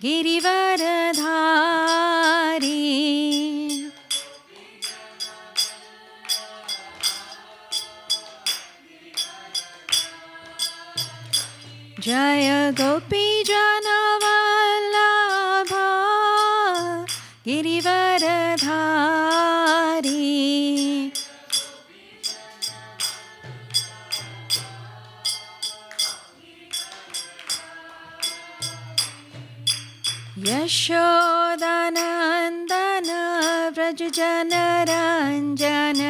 गिरिवरधारी जय गोपी जनवल्लभा गिरिवरधारी यशोदानन्दन व्रज जनरञ्जन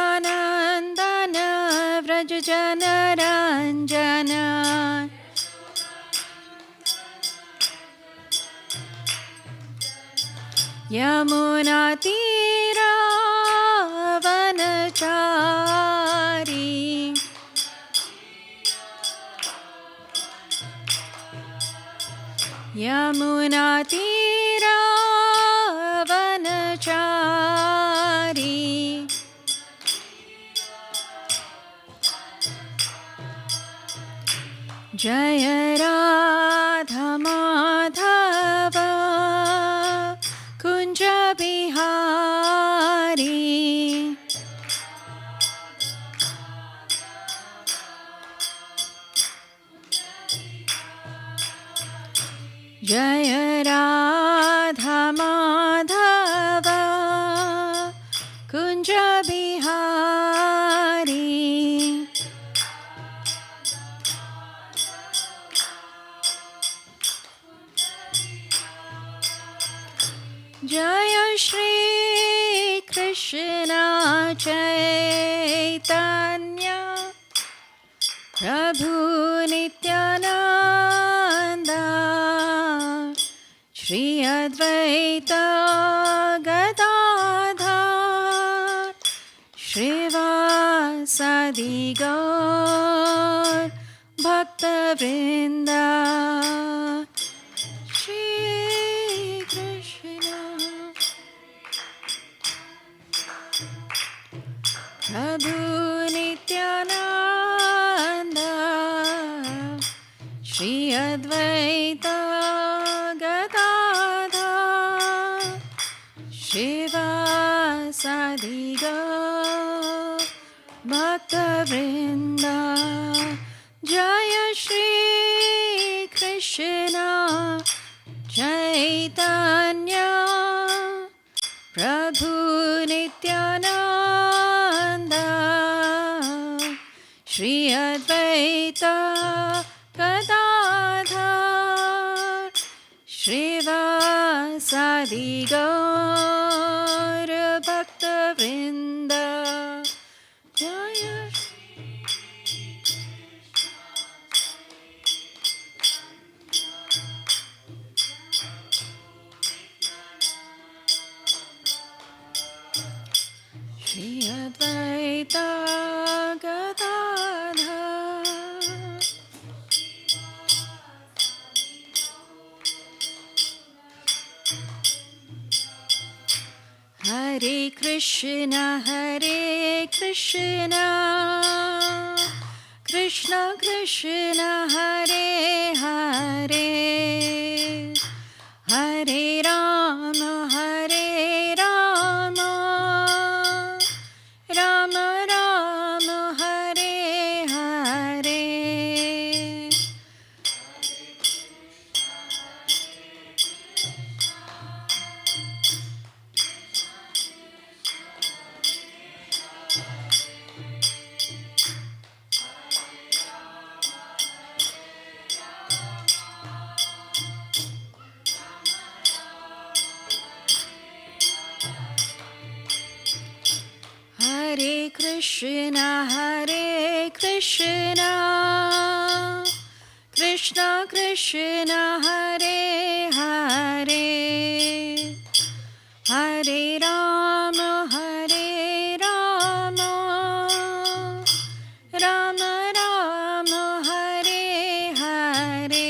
यशोदानन्दन व्रज जनरञ्जन यमुनातीरावनचारी यमुनातीरावनचारी जय राधा माधव कुंज बिहारी जय राधा माधव कुंज बिहारी जय श्री कृष्ण चैतन्य प्रभु नित्यानंद श्री अद्वैत गदाधर श्रीवासादि गौर भक्तवृंद प्रभु नित्यानंद श्री अद्वैत गदाधर श्रीवासादि गौर भक्तवृंद जय श्री कृष्ण चैतन्य प्रभु नित्यानंद श्री अद्वैत गदाधर श्रीवासादि गौर भक्तवृंद जय श्री अद्वैत गदाधर हरे Krishna Krishna Krishna Hare Hare Hare Ram Ram Ram Hare Hare Hare Krishna Krishna Krishna Hare Hare Hare Ram Ram Ram Hare Hare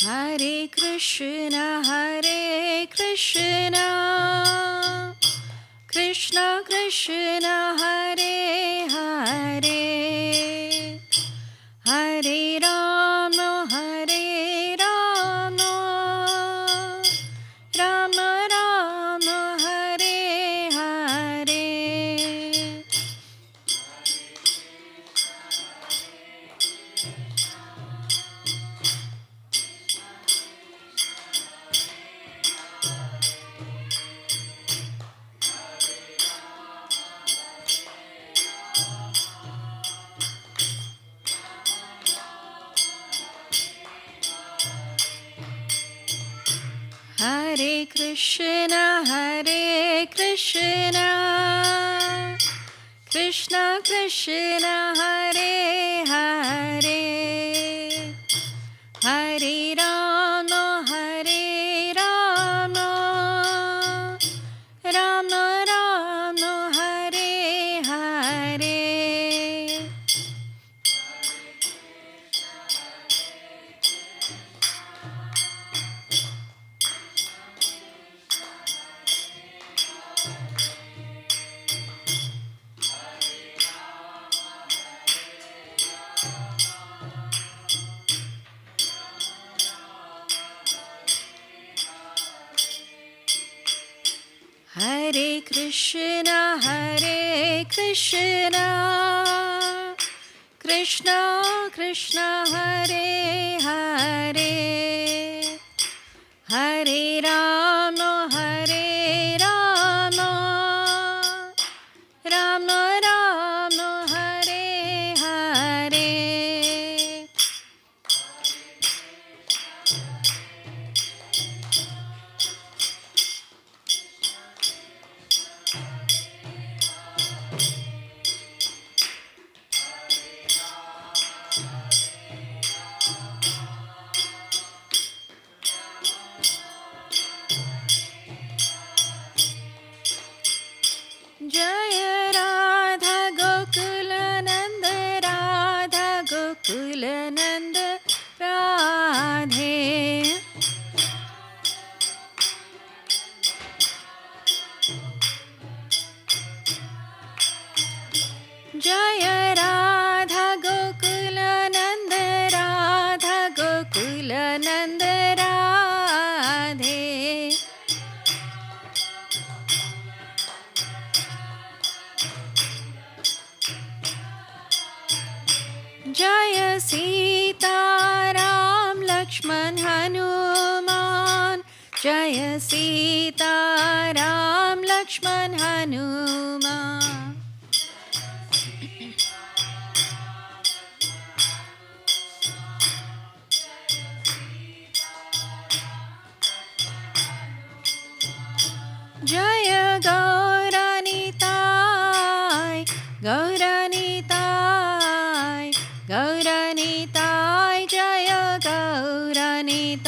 Hare Krishna, Krishna Krishna, Hare Hare, Hare Rama, Rama Rama, Hare Hare. Hare Krishna, Krishna Krishna, Hare Hare, Hare Rama, Rama Rama, Hare Hare. Hare Krishna, Krishna Krishna, Hare Hare, Hare Rama, Rama Rama, Hare Hare. Jaya Radha Gokula Nanda, Radha Gokula Nanda, Radhe. Jaya Radha Gokula Nanda, Radha Gokula Nanda, Radhe. Jaya Sita Ram Lakshman Hanuman, Jaya Sita Ram Lakshman Hanuman. Jaya Gauranitai, Gauranitai, Jaya Gauranitai.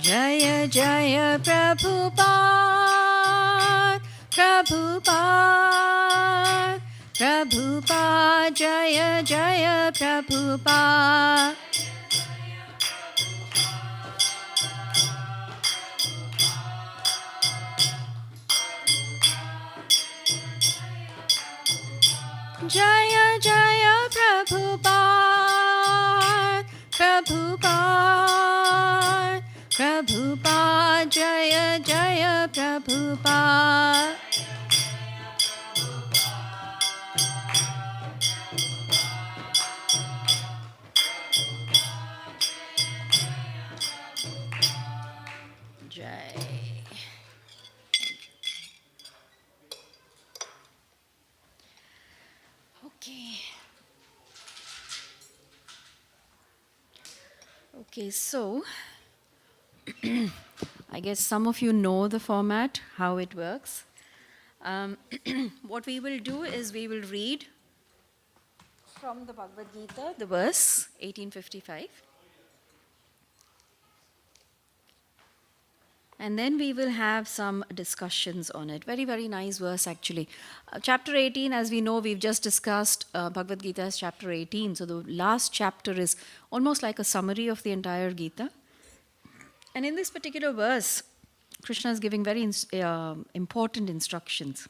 Jaya Jaya Prabhupada, Prabhupada, Jaya Jaya Prabhupada. Jaya Jaya Prabhupada, Prabhupada, Jaya Jaya Prabhupada. Jai. Okay, so I guess some of you know the format, how it works. What we will do is we will read from the Bhagavad Gita, the verse 1855. And then we will have some discussions on it. Very, very nice verse, actually. Chapter 18, as we know, we've just discussed Bhagavad Gita's chapter 18. So the last chapter is almost like a summary of the entire Gita. And in this particular verse, Krishna is giving very important instructions.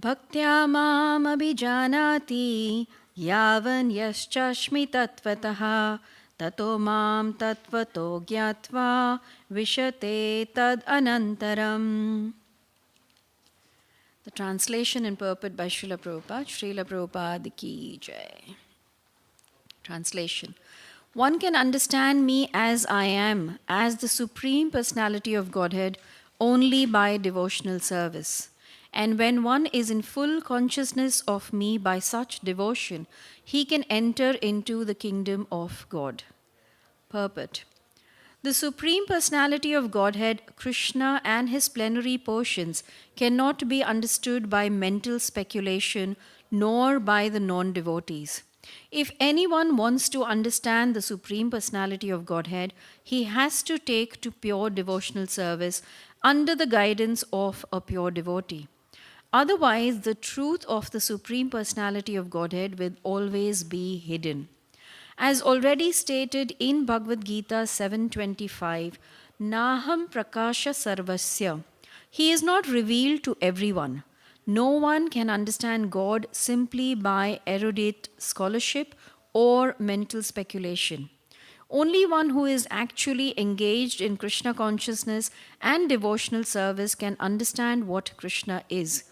Bhaktya mam abhijanati yavan yaschashmi tatvataha tato mam tatvato gyatva vishate tad anantaram. The translation and purport by Srila Prabhupada. Srila Prabhupada ki jai. Translation. One can understand me as I am, as the Supreme Personality of Godhead, only by devotional service. And when one is in full consciousness of me by such devotion, he can enter into the kingdom of God. Purport. The Supreme Personality of Godhead, Krishna, and his plenary portions cannot be understood by mental speculation nor by the non-devotees. If anyone wants to understand the Supreme Personality of Godhead, he has to take to pure devotional service under the guidance of a pure devotee. Otherwise, the truth of the Supreme Personality of Godhead will always be hidden. As already stated in Bhagavad Gita 7:25, Naham Prakasha Sarvasya. He is not revealed to everyone. No one can understand God simply by erudite scholarship or mental speculation. Only one who is actually engaged in Krishna consciousness and devotional service can understand what Krishna is.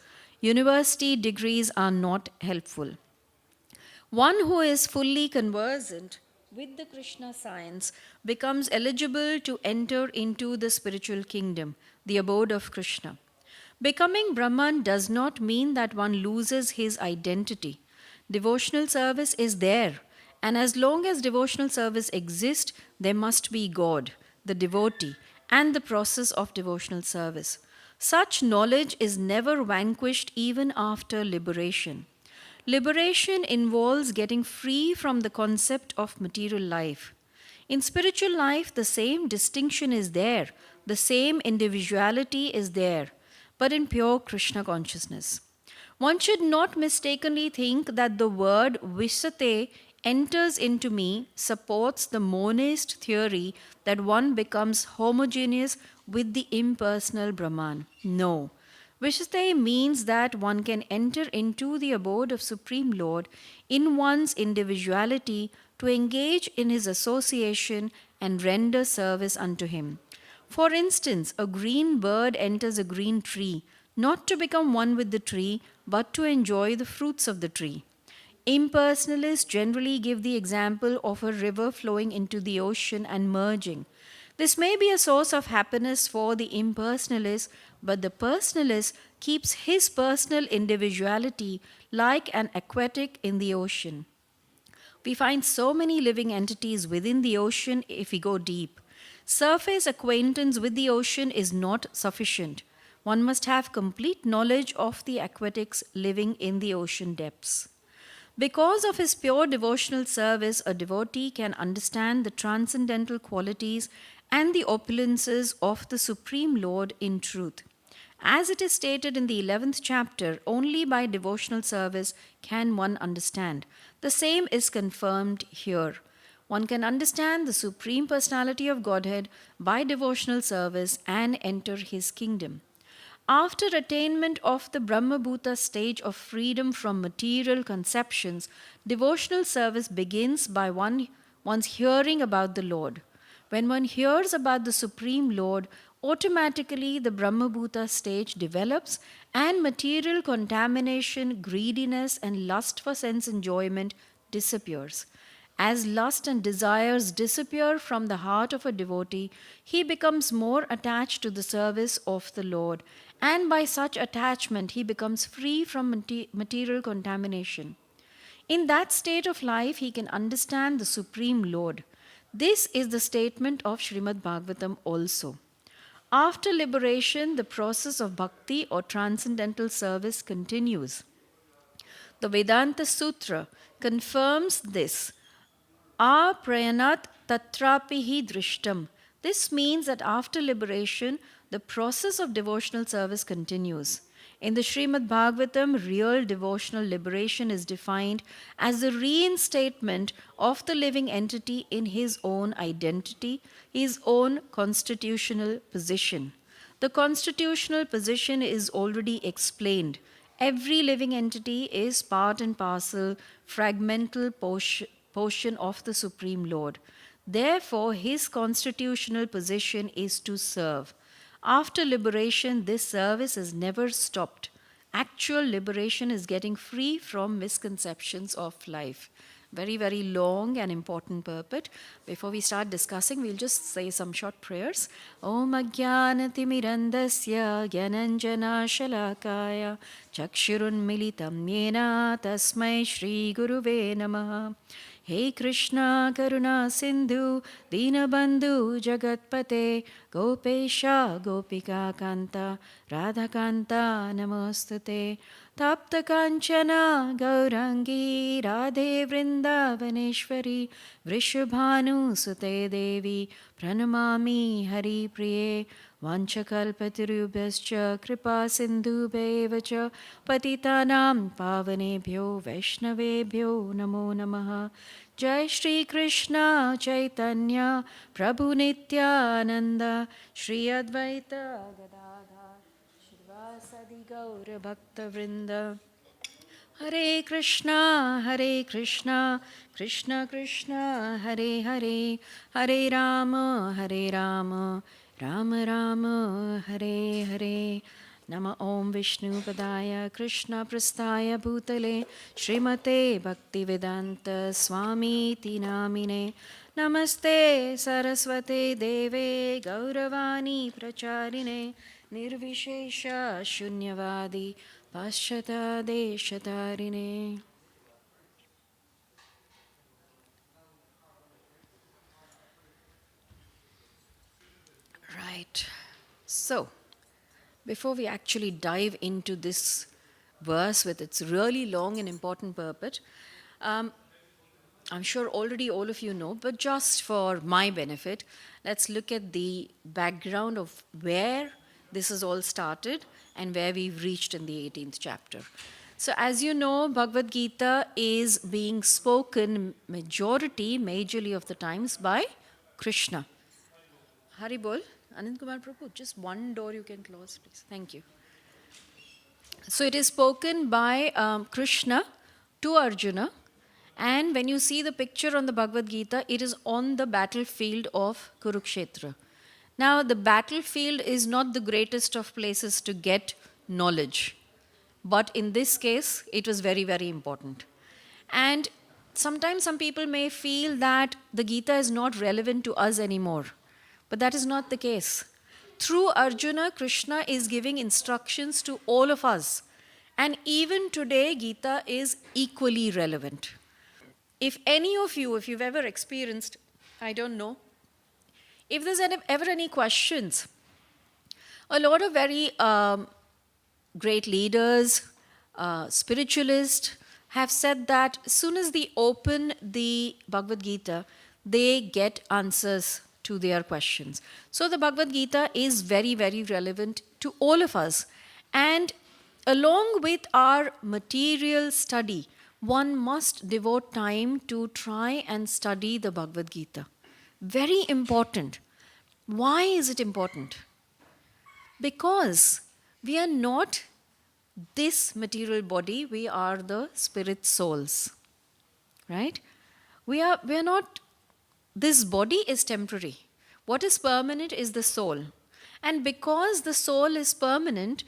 University degrees are not helpful. One who is fully conversant with the Krishna science becomes eligible to enter into the spiritual kingdom, the abode of Krishna. Becoming Brahman does not mean that one loses his identity. Devotional service is there, and as long as devotional service exists, there must be God, the devotee, and the process of devotional service. Such knowledge is never vanquished even after liberation. Liberation involves getting free from the concept of material life. In spiritual life, the same distinction is there, the same individuality is there, but in pure Krishna consciousness. One should not mistakenly think that the word visate enters into me supports the monist theory that one becomes homogeneous with the impersonal Brahman. No. Vishate means that one can enter into the abode of Supreme Lord in one's individuality to engage in his association and render service unto him. For instance, a green bird enters a green tree, not to become one with the tree, but to enjoy the fruits of the tree. Impersonalists generally give the example of a river flowing into the ocean and merging. This may be a source of happiness for the impersonalist, but the personalist keeps his personal individuality like an aquatic in the ocean. We find so many living entities within the ocean if we go deep. Surface acquaintance with the ocean is not sufficient. One must have complete knowledge of the aquatics living in the ocean depths. Because of his pure devotional service, a devotee can understand the transcendental qualities and the opulences of the Supreme Lord in truth. As it is stated in the 11th chapter, only by devotional service can one understand. The same is confirmed here. One can understand the Supreme Personality of Godhead by devotional service and enter his kingdom. After attainment of the Brahmabhuta stage of freedom from material conceptions, devotional service begins by one's hearing about the Lord. When one hears about the Supreme Lord, automatically the Brahmabhuta stage develops and material contamination, greediness, and lust for sense enjoyment disappears. As lust and desires disappear from the heart of a devotee, he becomes more attached to the service of the Lord, and by such attachment he becomes free from material contamination. In that state of life, he can understand the Supreme Lord. This is the statement of Srimad Bhagavatam also. After liberation, the process of bhakti or transcendental service continues. The Vedanta Sutra confirms this. Aprayanat tatrapi hi drishtam This means that after liberation, the process of devotional service continues. In the Srimad Bhagavatam, real devotional liberation is defined as the reinstatement of the living entity in his own identity, his own constitutional position. The constitutional position is already explained. Every living entity is part and parcel, fragmental portion of the Supreme Lord. Therefore, his constitutional position is to serve. After liberation, this service is never stopped. Actual liberation is getting free from misconceptions of life. Very, very long and important purport. Before we start discussing, we'll just say some short prayers. Om Ajnanatimirandasya Gyananjana Shalakaya Chakshurun Militam Yena Tasmai Shri Guruve Namaha. Hey Krishna Karuna Sindhu Dinabandhu Jagatpate Gopesha Gopika Kanta Radhakanta Namostute Tapta Kanchana Gaurangi Radhe Vrindavaneshwari Vrishabhanu Sute Devi Pranamami Hari Priye Vanchakalpatirubhascha Kripa Sindhubheva Patitanam Pavanebhyo Vaishnavebhyo Namo Namaha. Jai Shri Krishna Chaitanya Prabhu Nityananda Shri Advaita Gadadhar Shivasadi Gaura Bhakta Vrinda. Hare Krishna, Krishna Krishna, Hare Hare, Hare Rama, Rama Rama, Hare Hare. Nama Om Vishnu Padaya Krishna Prasthaya Bhutale Srimate Bhaktivedanta Swami Tinamine Namaste Saraswate Deve Gauravani Pracharine Nirvishesha Shunyavadi Paschata Deshatarine. Right. So, before we actually dive into this verse with its really long and important purport, I'm sure already all of you know, but just for my benefit, let's look at the background of where this has all started and where we've reached in the 18th chapter. So as you know, Bhagavad Gita is being spoken majorly of the times by Krishna. Hari bol. Anand Kumar Prabhu, just one door you can close, please. Thank you. So it is spoken by Krishna to Arjuna. And when you see the picture on the Bhagavad Gita, it is on the battlefield of Kurukshetra. Now, the battlefield is not the greatest of places to get knowledge. But in this case, it was very, very important. And sometimes some people may feel that the Gita is not relevant to us anymore. But that is not the case. Through Arjuna, Krishna is giving instructions to all of us. And even today, Gita is equally relevant. If any of you, if you've ever experienced, I don't know, if there's ever any questions, a lot of very great leaders, spiritualists have said that as soon as they open the Bhagavad Gita, they get answers to their questions. So the Bhagavad Gita is very, very relevant to all of us. And along with our material study, one must devote time to try and study the Bhagavad Gita. Very important. Why is it important? Because we are not this material body, we are the spirit souls. Right? We are not. This body is temporary. What is permanent is the soul. And because the soul is permanent,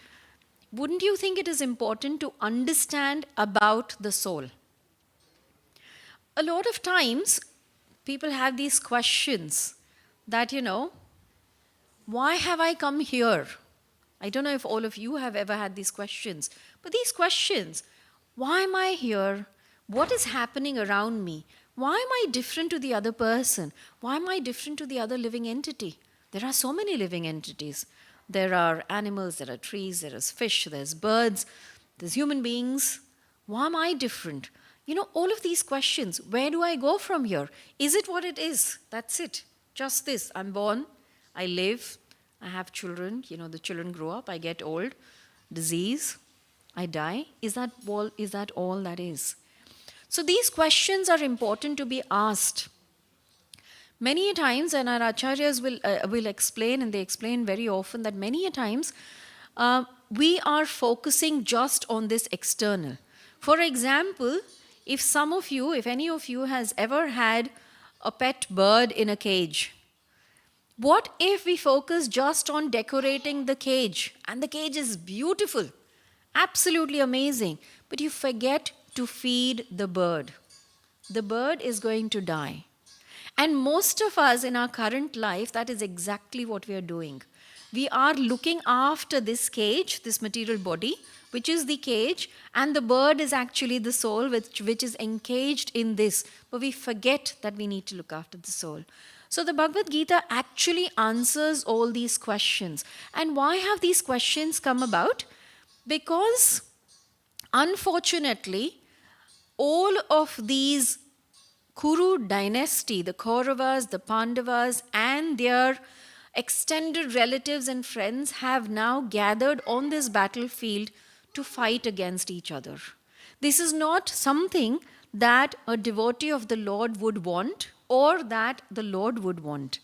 wouldn't you think it is important to understand about the soul? A lot of times, people have these questions that, why have I come here? I don't know if all of you have ever had these questions. But these questions, why am I here? What is happening around me? Why am I different to the other person? Why am I different to the other living entity? There are so many living entities. There are animals, there are trees, there is fish, there's birds, there's human beings. Why am I different? All of these questions. Where do I go from here? Is it what it is? That's it. Just this. I'm born I live, I have children, the children grow up, I get old, disease, I die. Is that all that is? So these questions are important to be asked. Many a times, and our acharyas will explain, and they explain very often that many a times we are focusing just on this external. For example, if any of you has ever had a pet bird in a cage, what if we focus just on decorating the cage and the cage is beautiful, absolutely amazing, but you forget to feed the bird? The bird is going to die. And most of us in our current life, that is exactly what we are doing. We are looking after this cage, this material body, which is the cage, and the bird is actually the soul which is encaged in this. But we forget that we need to look after the soul. So the Bhagavad Gita actually answers all these questions. And why have these questions come about? Because unfortunately, all of these Kuru dynasty, the Kauravas, the Pandavas, and their extended relatives and friends have now gathered on this battlefield to fight against each other. This is not something that a devotee of the Lord would want or that the Lord would want.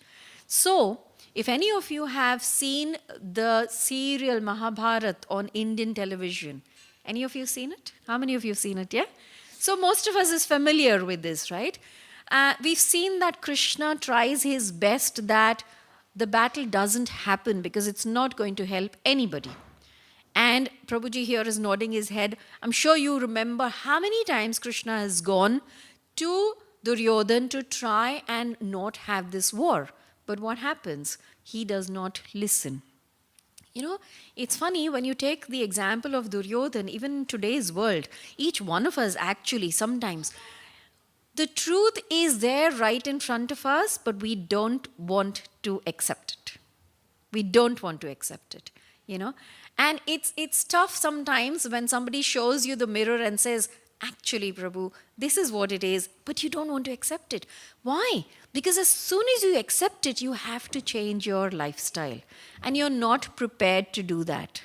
So, if any of you have seen the serial Mahabharat on Indian television, any of you seen it? How many of you have seen it, yeah? So most of us is familiar with this, right? We've seen that Krishna tries his best that the battle doesn't happen because it's not going to help anybody. And Prabhuji here is nodding his head. I'm sure you remember how many times Krishna has gone to Duryodhan to try and not have this war. But what happens? He does not listen. It's funny when you take the example of Duryodhan, even in today's world, each one of us actually sometimes, the truth is there right in front of us, but we don't want to accept it. We don't want to accept it, And it's tough sometimes when somebody shows you the mirror and says, actually, Prabhu, this is what it is, but you don't want to accept it. Why? Because as soon as you accept it, you have to change your lifestyle. And you're not prepared to do that.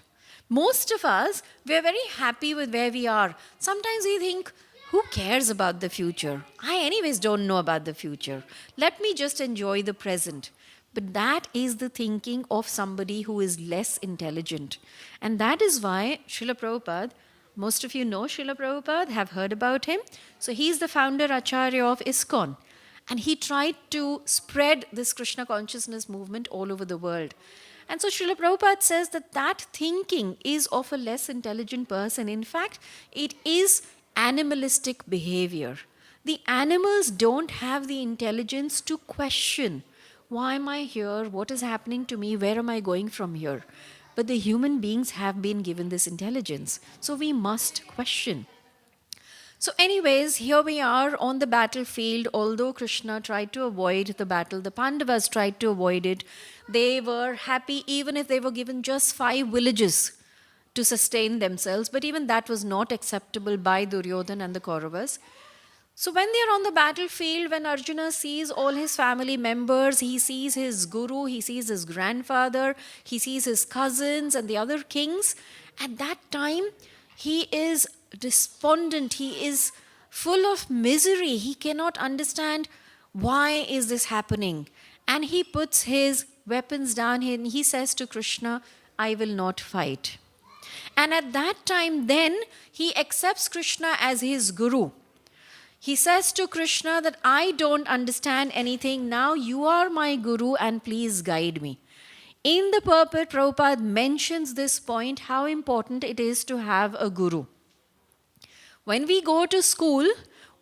Most of us, we're very happy with where we are. Sometimes we think, who cares about the future? I anyways don't know about the future. Let me just enjoy the present. But that is the thinking of somebody who is less intelligent. And that is why Srila Prabhupada, most of you know Srila Prabhupada, have heard about him. So he's the founder Acharya of ISKCON. And he tried to spread this Krishna consciousness movement all over the world. And so Srila Prabhupada says that thinking is of a less intelligent person. In fact, it is animalistic behavior. The animals don't have the intelligence to question, why am I here? What is happening to me? Where am I going from here? But the human beings have been given this intelligence. So we must question. So anyways, here we are on the battlefield. Although Krishna tried to avoid the battle, the Pandavas tried to avoid it. They were happy even if they were given just 5 villages to sustain themselves. But even that was not acceptable by Duryodhan and the Kauravas. So when they are on the battlefield, when Arjuna sees all his family members, he sees his guru, he sees his grandfather, he sees his cousins and the other kings, at that time he is despondent, he is full of misery, he cannot understand why is this happening. And he puts his weapons down and he says to Krishna, I will not fight. And at that time then, he accepts Krishna as his guru. He says to Krishna that I don't understand anything, now you are my guru and please guide me. In the purport, Prabhupada mentions this point, how important it is to have a guru. When we go to school,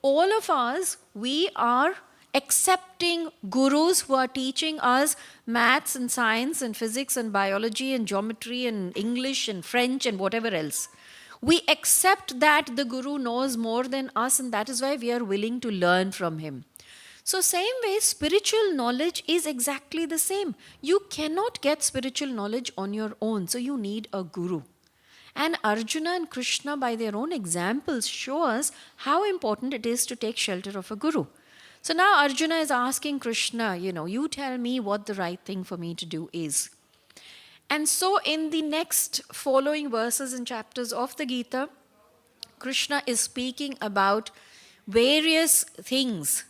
all of us, we are accepting gurus who are teaching us maths and science and physics and biology and geometry and English and French and whatever else. We accept that the guru knows more than us, and that is why we are willing to learn from him. So same way, spiritual knowledge is exactly the same. You cannot get spiritual knowledge on your own, so you need a guru. And Arjuna and Krishna, by their own examples, show us how important it is to take shelter of a guru. So now Arjuna is asking Krishna, you tell me what the right thing for me to do is. And so in the next following verses and chapters of the Gita, Krishna is speaking about various things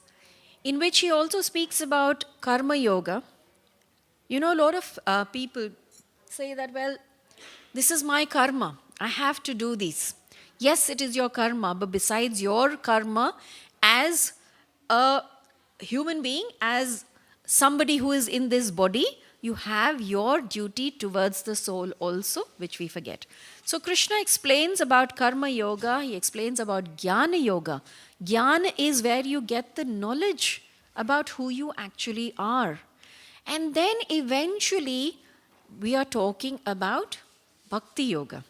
in which he also speaks about karma yoga. A lot of people say that, well, this is my karma. I have to do this. Yes, it is your karma, but besides your karma, as a human being, as somebody who is in this body, you have your duty towards the soul also, which we forget. So Krishna explains about karma yoga, he explains about jnana yoga. Jnana is where you get the knowledge about who you actually are. And then eventually we are talking about bhakti yoga.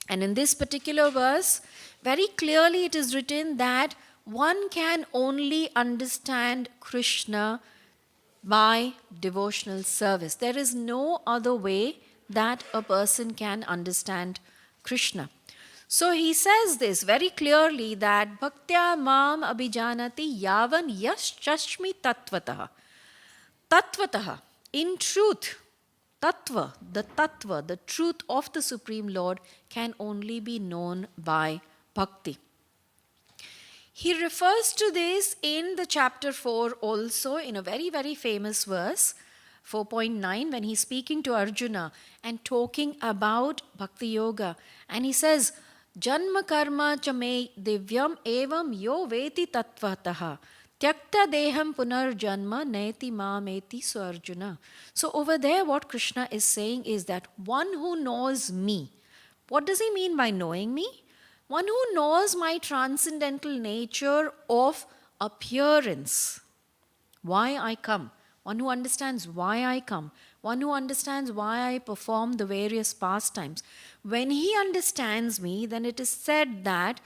And in this particular verse, very clearly it is written that one can only understand Krishna by devotional service. There is no other way that a person can understand Krishna. So he says this very clearly that bhaktya mam abhijanati yavan yaschashmi tatvatah. Tatvatah, in truth, tattva, the truth of the Supreme Lord can only be known by bhakti. He refers to this in the chapter 4 also in a very, very famous verse, 4.9, when he's speaking to Arjuna and talking about Bhakti Yoga. And he says, Janma karma cha me divyam evam yo veti tattvataha tyakta deham punar janma neti mameti so Arjuna. So over there what Krishna is saying is that one who knows me. What does he mean by knowing me? One who knows my transcendental nature of appearance, why I come, one who understands why I come, one who understands why I perform the various pastimes. When he understands me, then it is said that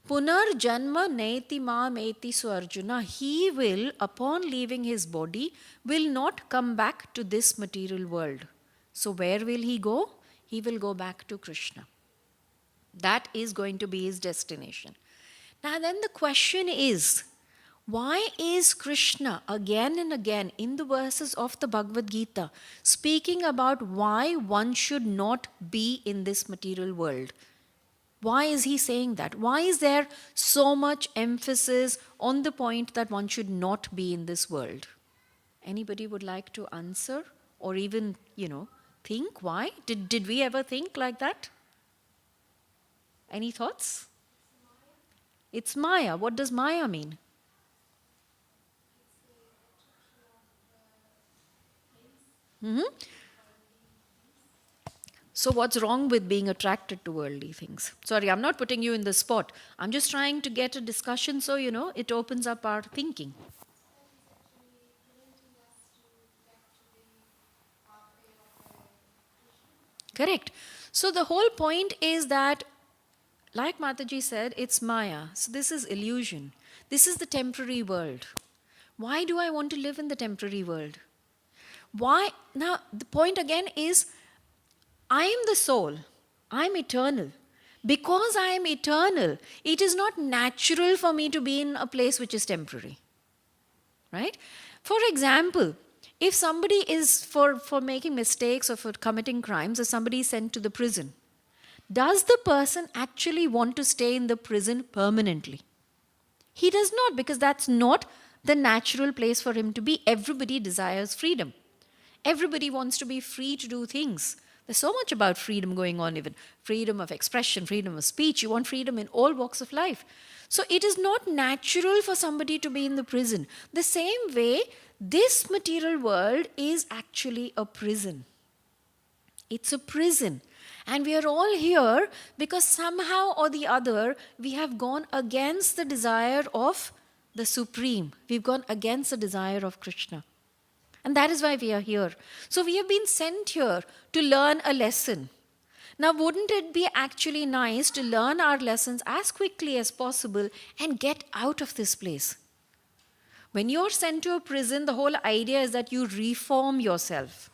Punar Janma Neti Mam Eti Su Arjuna, he will, upon leaving his body, will not come back to this material world. So where will he go? He will go back to Krishna. That is going to be his destination. Now then the question is, why is Krishna again and again in the verses of the Bhagavad Gita speaking about why one should not be in this material world? Why is he saying that? Why is there so much emphasis on the point that one should not be in this world? Anybody would like to answer or even, think why? Did we ever think like that? Any thoughts? It's Maya. What does Maya mean? Mm-hmm. So what's wrong with being attracted to worldly things? Sorry, I'm not putting you in the spot. I'm just trying to get a discussion so, it opens up our thinking. Correct. So the whole point is that, like Mataji said, it's Maya. So this is illusion. This is the temporary world. Why do I want to live in the temporary world? Why? Now, the point again is, I am the soul. I am eternal. Because I am eternal, it is not natural for me to be in a place which is temporary. Right? For example, if somebody is for making mistakes or for committing crimes, or somebody is sent to the prison, does the person actually want to stay in the prison permanently? He does not, because that's not the natural place for him to be. Everybody desires freedom. Everybody wants to be free to do things. There's so much about freedom going on, even freedom of expression, freedom of speech. You want freedom in all walks of life. So it is not natural for somebody to be in the prison. The same way, this material world is actually a prison. It's a prison. And we are all here because somehow or the other, we have gone against the desire of the Supreme. We've gone against the desire of Krishna. And that is why we are here. So we have been sent here to learn a lesson. Now, wouldn't it be actually nice to learn our lessons as quickly as possible and get out of this place? When you're sent to a prison, the whole idea is that you reform yourself.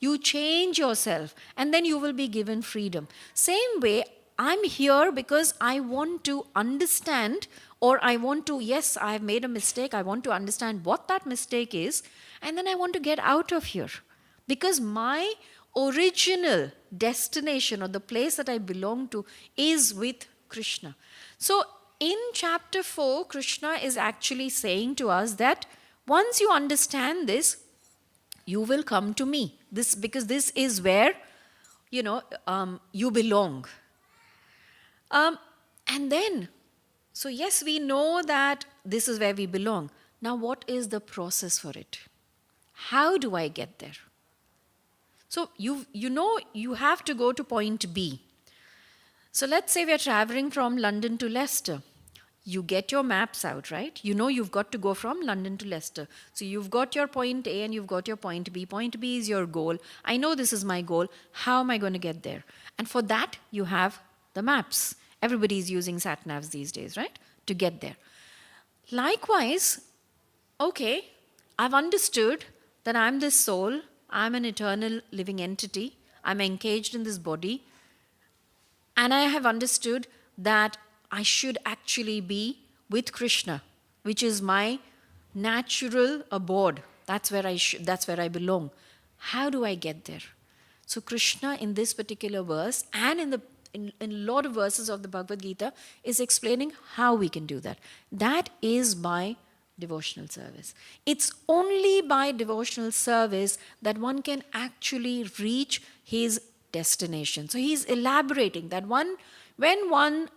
You change yourself, and then you will be given freedom. Same way, I'm here because I want to understand Or I want to, yes, I have made a mistake. I want to understand what that mistake is. And then I want to get out of here. Because my original destination or the place that I belong to is with Krishna. So in chapter 4, Krishna is actually saying to us that once you understand this, you will come to me. Because this is where, you belong. And then, so yes, we know that this is where we belong. Now, what is the process for it? How do I get there? So you have to go to point B. So let's say we're traveling from London to Leicester. You get your maps out, right? You know you've got to go from London to Leicester. So you've got your point A and you've got your point B. Point B is your goal. I know this is my goal. How am I going to get there? And for that, you have the maps. Everybody's using sat-navs these days, right? To get there. Likewise, okay, I've understood that I'm this soul. I'm an eternal living entity. I'm engaged in this body. And I have understood that I should actually be with Krishna, which is my natural abode. That's where I belong. How do I get there? So Krishna in this particular verse and in a lot of verses of the Bhagavad Gita is explaining how we can do that. That is by devotional service. It's only by devotional service that one can actually reach his destination. So he's elaborating that when one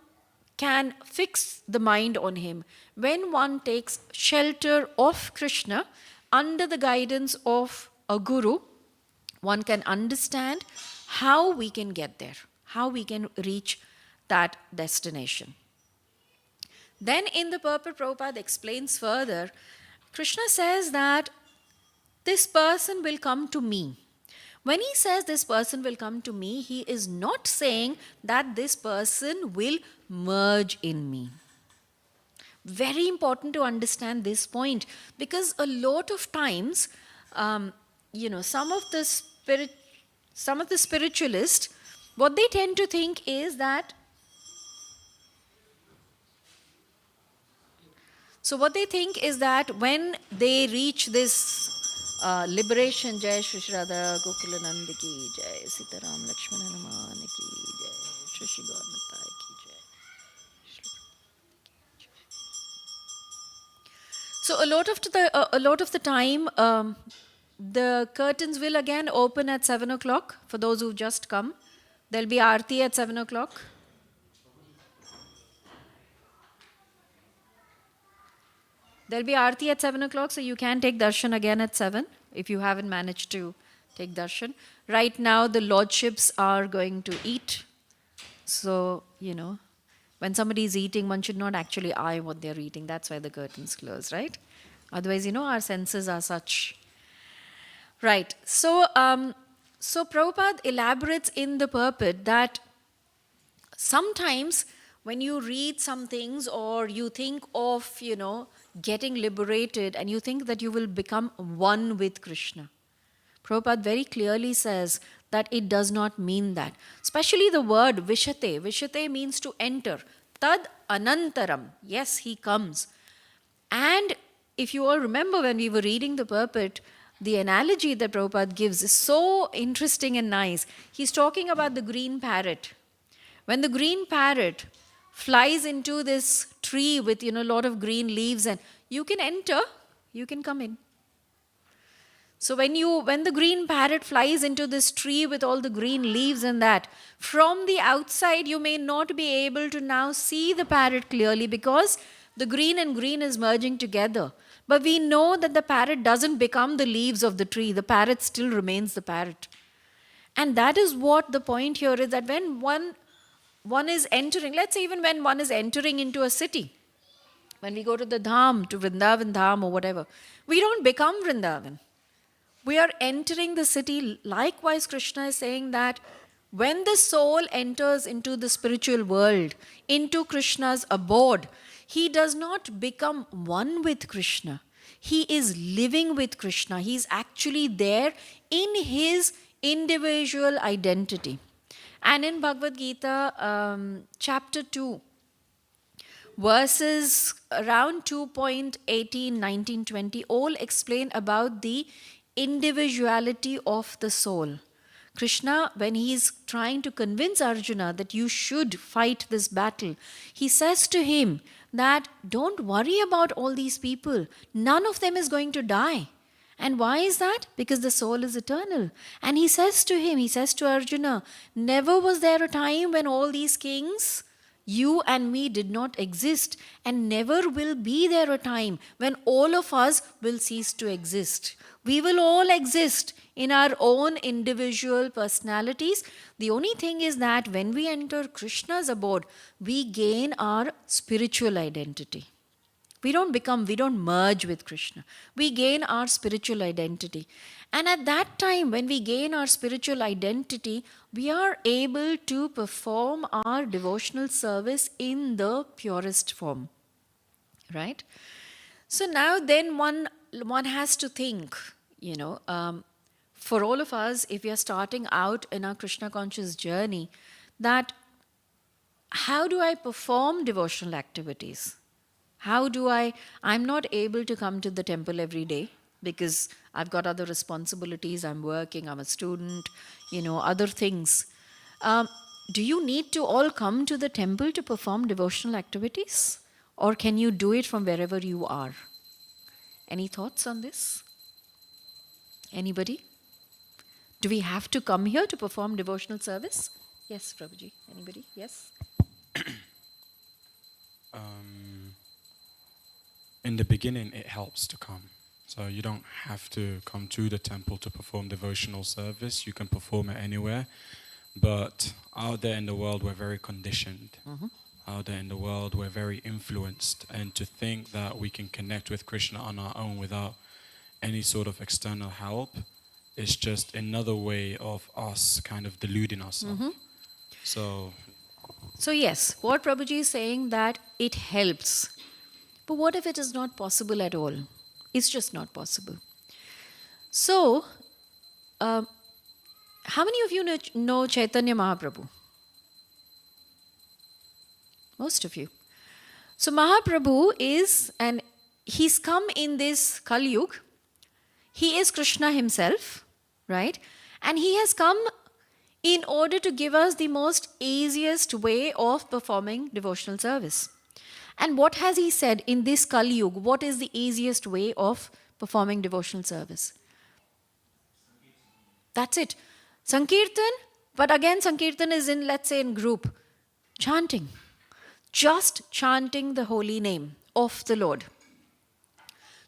can fix the mind on him, when one takes shelter of Krishna under the guidance of a guru, one can understand how we can get there, how we can reach that destination. Then in the purport, Prabhupada explains further, Krishna says that this person will come to me. When he says this person will come to me, he is not saying that this person will merge in me. Very important to understand this point, because a lot of times, some of the spiritualists, what they tend to think is that, when they reach this liberation, Jai Shri Radha Gokula Nand ki Jai, Sitaram Lakshmana Hanuman ki Jai, Shri Shri Gaur Mata ki Jai. So a lot of the time, the curtains will again open at 7 o'clock for those who've just come. There'll be Aarti at 7 o'clock. There'll be Aarti at 7 o'clock, so you can take darshan again at 7 if you haven't managed to take darshan. Right now, the lordships are going to eat. So, when somebody is eating, one should not actually eye what they're eating. That's why the curtains close, right? Otherwise, our senses are such. Right. So Prabhupada elaborates in the purport that sometimes when you read some things or you think of, getting liberated and you think that you will become one with Krishna, Prabhupada very clearly says that it does not mean that. Especially the word vishate. Vishate means to enter. Tad anantaram. Yes, he comes. And if you all remember when we were reading the purport, the analogy that Prabhupada gives is so interesting and nice. He's talking about the green parrot. When the green parrot flies into this tree with, a lot of green leaves, and you can enter, you can come in. So when the green parrot flies into this tree with all the green leaves and that, from the outside you may not be able to now see the parrot clearly because the green and green is merging together. But we know that the parrot doesn't become the leaves of the tree. The parrot still remains the parrot. And that is what the point here is, that when one is entering, let's say even when one is entering into a city, when we go to the Dham, to Vrindavan Dham or whatever, we don't become Vrindavan. We are entering the city. Likewise, Krishna is saying that when the soul enters into the spiritual world, into Krishna's abode, he does not become one with Krishna. He is living with Krishna. He is actually there in his individual identity. And in Bhagavad Gita, chapter 2, verses around 2.18, 19, 20 all explain about the individuality of the soul. Krishna, when he is trying to convince Arjuna that you should fight this battle, he says to him that don't worry about all these people. None of them is going to die. And why is that? Because the soul is eternal. And he says to Arjuna, never was there a time when all these kings, you and me, did not exist, and never will be there a time when all of us will cease to exist. We will all exist in our own individual personalities. The only thing is that when we enter Krishna's abode, we gain our spiritual identity. We don't merge with Krishna. We gain our spiritual identity. And at that time, when we gain our spiritual identity, we are able to perform our devotional service in the purest form. Right? So now then one has to think, for all of us, if we are starting out in our Krishna conscious journey, that how do I perform devotional activities? I'm not able to come to the temple every day because I've got other responsibilities, I'm working, I'm a student, other things. Do you need to all come to the temple to perform devotional activities? Or can you do it from wherever you are? Any thoughts on this? Anybody? Do we have to come here to perform devotional service? Yes, Prabhuji. Anybody? Yes? In the beginning, it helps to come. So you don't have to come to the temple to perform devotional service. You can perform it anywhere. But out there in the world, we're very conditioned. Out there in the world, we're very influenced. And to think that we can connect with Krishna on our own without any sort of external help is just another way of us kind of deluding ourselves. So yes, what Prabhuji is saying that it helps. But what if it is not possible at all? It's just not possible. So, how many of you know Chaitanya Mahaprabhu? Most of you. So Mahaprabhu he's come in this Kali Yuga. He is Krishna himself, right? And he has come in order to give us the most easiest way of performing devotional service. And what has he said in this Kali Yuga? What is the easiest way of performing devotional service? That's it. Sankirtan, but again Sankirtan is let's say in group. Chanting. Just chanting the holy name of the Lord.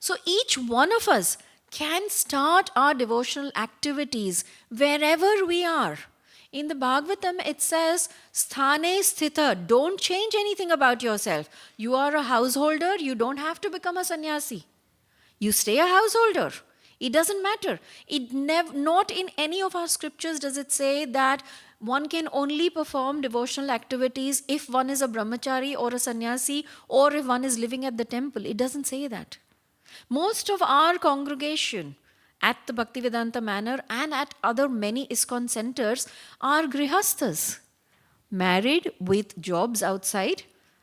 So each one of us can start our devotional activities wherever we are. In the Bhagavatam, it says, Sthane sthita, don't change anything about yourself. You are a householder, you don't have to become a sannyasi. You stay a householder. It doesn't matter. Not in any of our scriptures does it say that one can only perform devotional activities if one is a brahmachari or a sannyasi or if one is living at the temple. It doesn't say that. Most of our congregation at the Bhaktivedanta Manor and at other many ISKCON centers are grihasthas, married with jobs outside,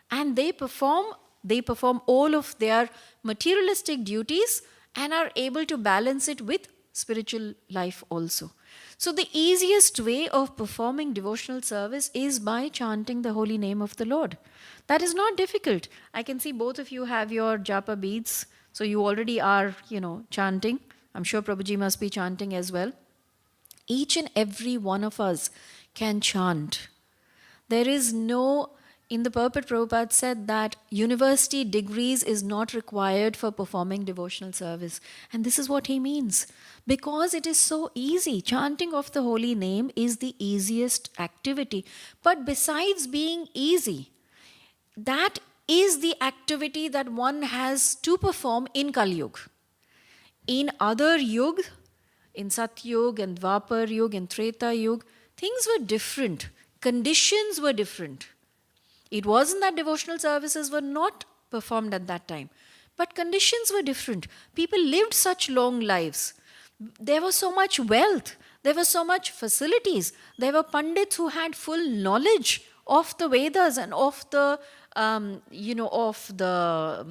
and they perform all of their materialistic duties and are able to balance it with spiritual life also. So the easiest way of performing devotional service is by chanting the holy name of the Lord. That is not difficult. I can see both of you have your japa beads, so you already are, chanting. I'm sure Prabhuji must be chanting as well. Each and every one of us can chant. There is in the purport, Prabhupada said that university degrees is not required for performing devotional service. And this is what he means. Because it is so easy. Chanting of the holy name is the easiest activity. But besides being easy, that is the activity that one has to perform in Kali Yuga. In other Yuga, in Satyug and Dwapar Yuga and Treta Yuga, things were different. Conditions were different. It wasn't that devotional services were not performed at that time, but conditions were different. People lived such long lives. There was so much wealth. There were so much facilities. There were Pandits who had full knowledge of the Vedas and of the of the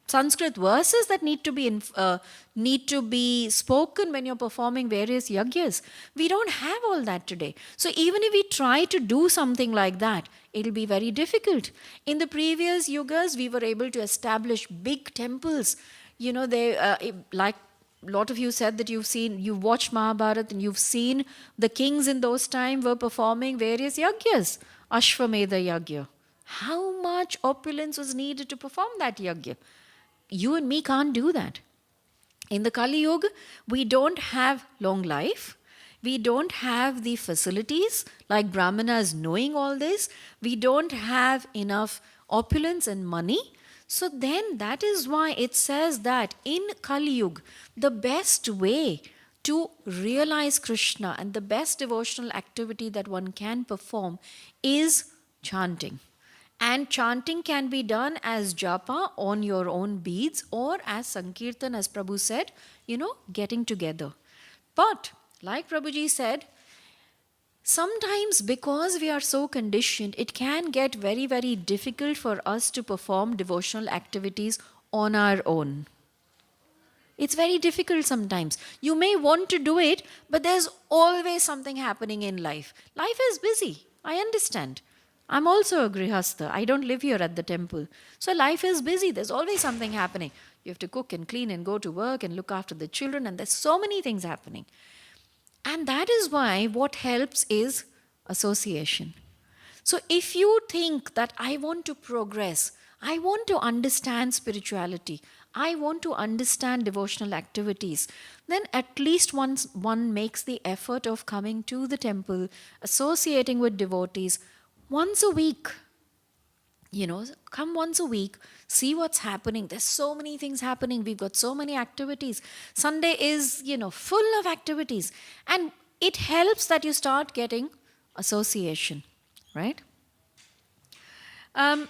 Sanskrit verses that need to be spoken when you're performing various yagyas. We don't have all that today. So even if we try to do something like that, it'll be very difficult. In the previous yugas, we were able to establish big temples. Like a lot of you said that you've watched Mahabharata and you've seen the kings in those times were performing various yagyas. Ashwamedha yagya. How much opulence was needed to perform that yagya? You and me can't do that. In the Kali Yuga, we don't have long life. We don't have the facilities like Brahmanas knowing all this. We don't have enough opulence and money. So then that is why it says that in Kali Yuga, the best way to realize Krishna and the best devotional activity that one can perform is chanting. And chanting can be done as japa on your own beads or as Sankirtan, as Prabhu said, getting together. But, like Prabhuji said, sometimes because we are so conditioned, it can get very, very difficult for us to perform devotional activities on our own. It's very difficult sometimes. You may want to do it, but there's always something happening in life. Life is busy. I understand. I'm also a grihastha. I don't live here at the temple. So life is busy. There's always something happening. You have to cook and clean and go to work and look after the children, and there's so many things happening. And that is why what helps is association. So if you think that I want to progress, I want to understand spirituality, I want to understand devotional activities, then at least once one makes the effort of coming to the temple, associating with devotees once a week. Come once a week, see what's happening. There's so many things happening. We've got so many activities. Sunday is, full of activities. And it helps that you start getting association, right? In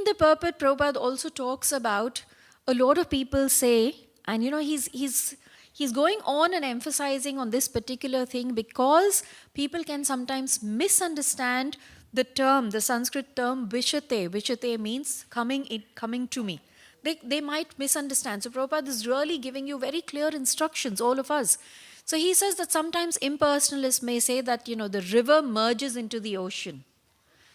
the purport, Prabhupada also talks about a lot of people say, and he's going on and emphasizing on this particular thing because people can sometimes misunderstand the Sanskrit term vishate. Vishate means coming to me. They might misunderstand. So Prabhupada is really giving you very clear instructions, all of us. So he says that sometimes impersonalists may say that, the river merges into the ocean.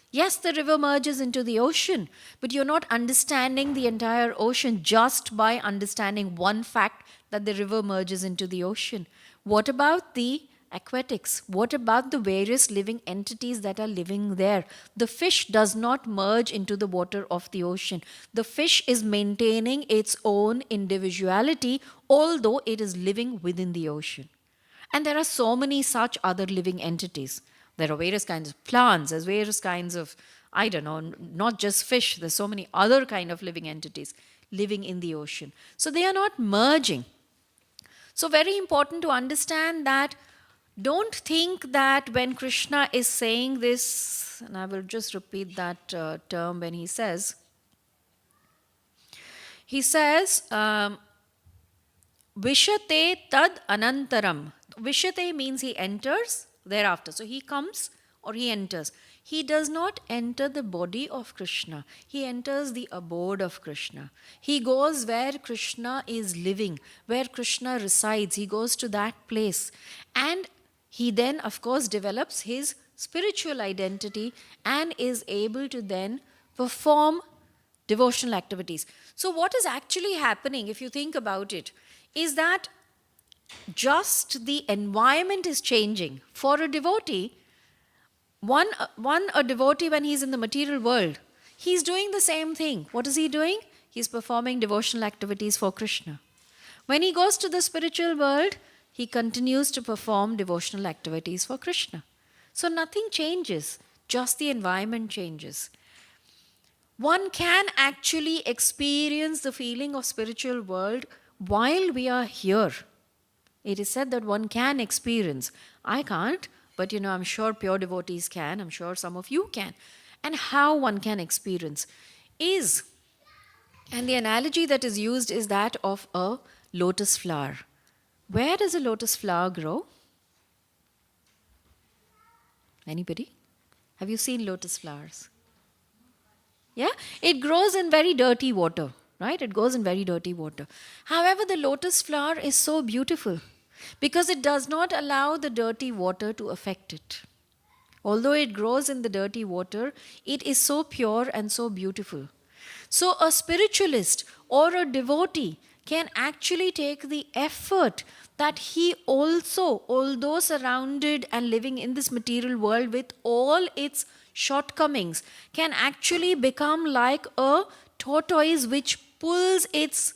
Yes, the river merges into the ocean, but you're not understanding the entire ocean just by understanding one fact that the river merges into the ocean. What about the aquatics? What about the various living entities that are living there? The fish does not merge into the water of the ocean. The fish is maintaining its own individuality, although it is living within the ocean. And there are so many such other living entities. There are various kinds of plants, there's various kinds of, not just fish, there's so many other kind of living entities living in the ocean. So they are not merging. So very important to understand that don't think that when Krishna is saying this, and I will just repeat that term when he says, Vishate tad anantaram. Vishate means he enters thereafter. So he comes or he enters. He does not enter the body of Krishna. He enters the abode of Krishna. He goes where Krishna is living, where Krishna resides. He goes to that place. And he then, of course, develops his spiritual identity and is able to then perform devotional activities. So what is actually happening, if you think about it, is that just the environment is changing. For a devotee, a devotee when he's in the material world, he's doing the same thing. What is he doing? He's performing devotional activities for Krishna. When he goes to the spiritual world, he continues to perform devotional activities for Krishna. So nothing changes, just the environment changes. One can actually experience the feeling of spiritual world while we are here. It is said that one can experience. I can't, but I'm sure pure devotees can. I'm sure some of you can. And how one can experience is, and the analogy that is used is that of a lotus flower. Where does a lotus flower grow? Anybody? Have you seen lotus flowers? Yeah, it grows in very dirty water, right? It goes in very dirty water. However, the lotus flower is so beautiful because it does not allow the dirty water to affect it. Although it grows in the dirty water, it is so pure and so beautiful. So, a spiritualist or a devotee can actually take the effort that he also, although surrounded and living in this material world with all its shortcomings, can actually become like a tortoise which pulls its,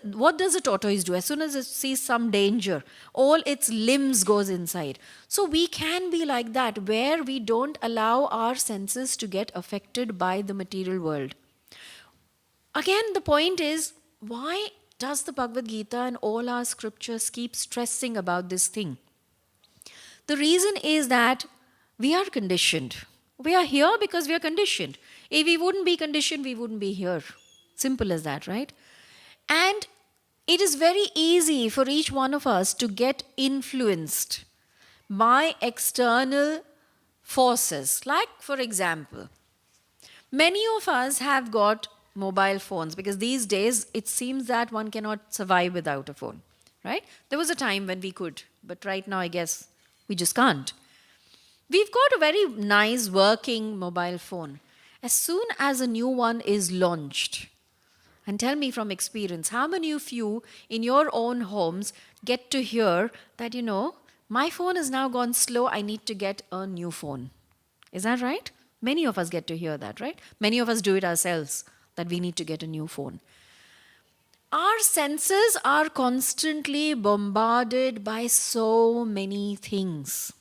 what does a tortoise do? As soon as it sees some danger, all its limbs goes inside. So we can be like that, where we don't allow our senses to get affected by the material world. Again, the point is, why does the Bhagavad Gita and all our scriptures keep stressing about this thing? The reason is that we are conditioned. We are here because we are conditioned. If we wouldn't be conditioned, we wouldn't be here. Simple as that, right? And it is very easy for each one of us to get influenced by external forces. Like, for example, many of us have got mobile phones because these days it seems that one cannot survive without a phone, right? There was a time when we could, but right now I guess we just can't. We've got a very nice working mobile phone. As soon as a new one is launched, and tell me from experience, how many of you in your own homes get to hear that, my phone has now gone slow, I need to get a new phone? Is that right? Many of us get to hear that, right? Many of us do it ourselves, that we need to get a new phone. Our senses are constantly bombarded by so many things,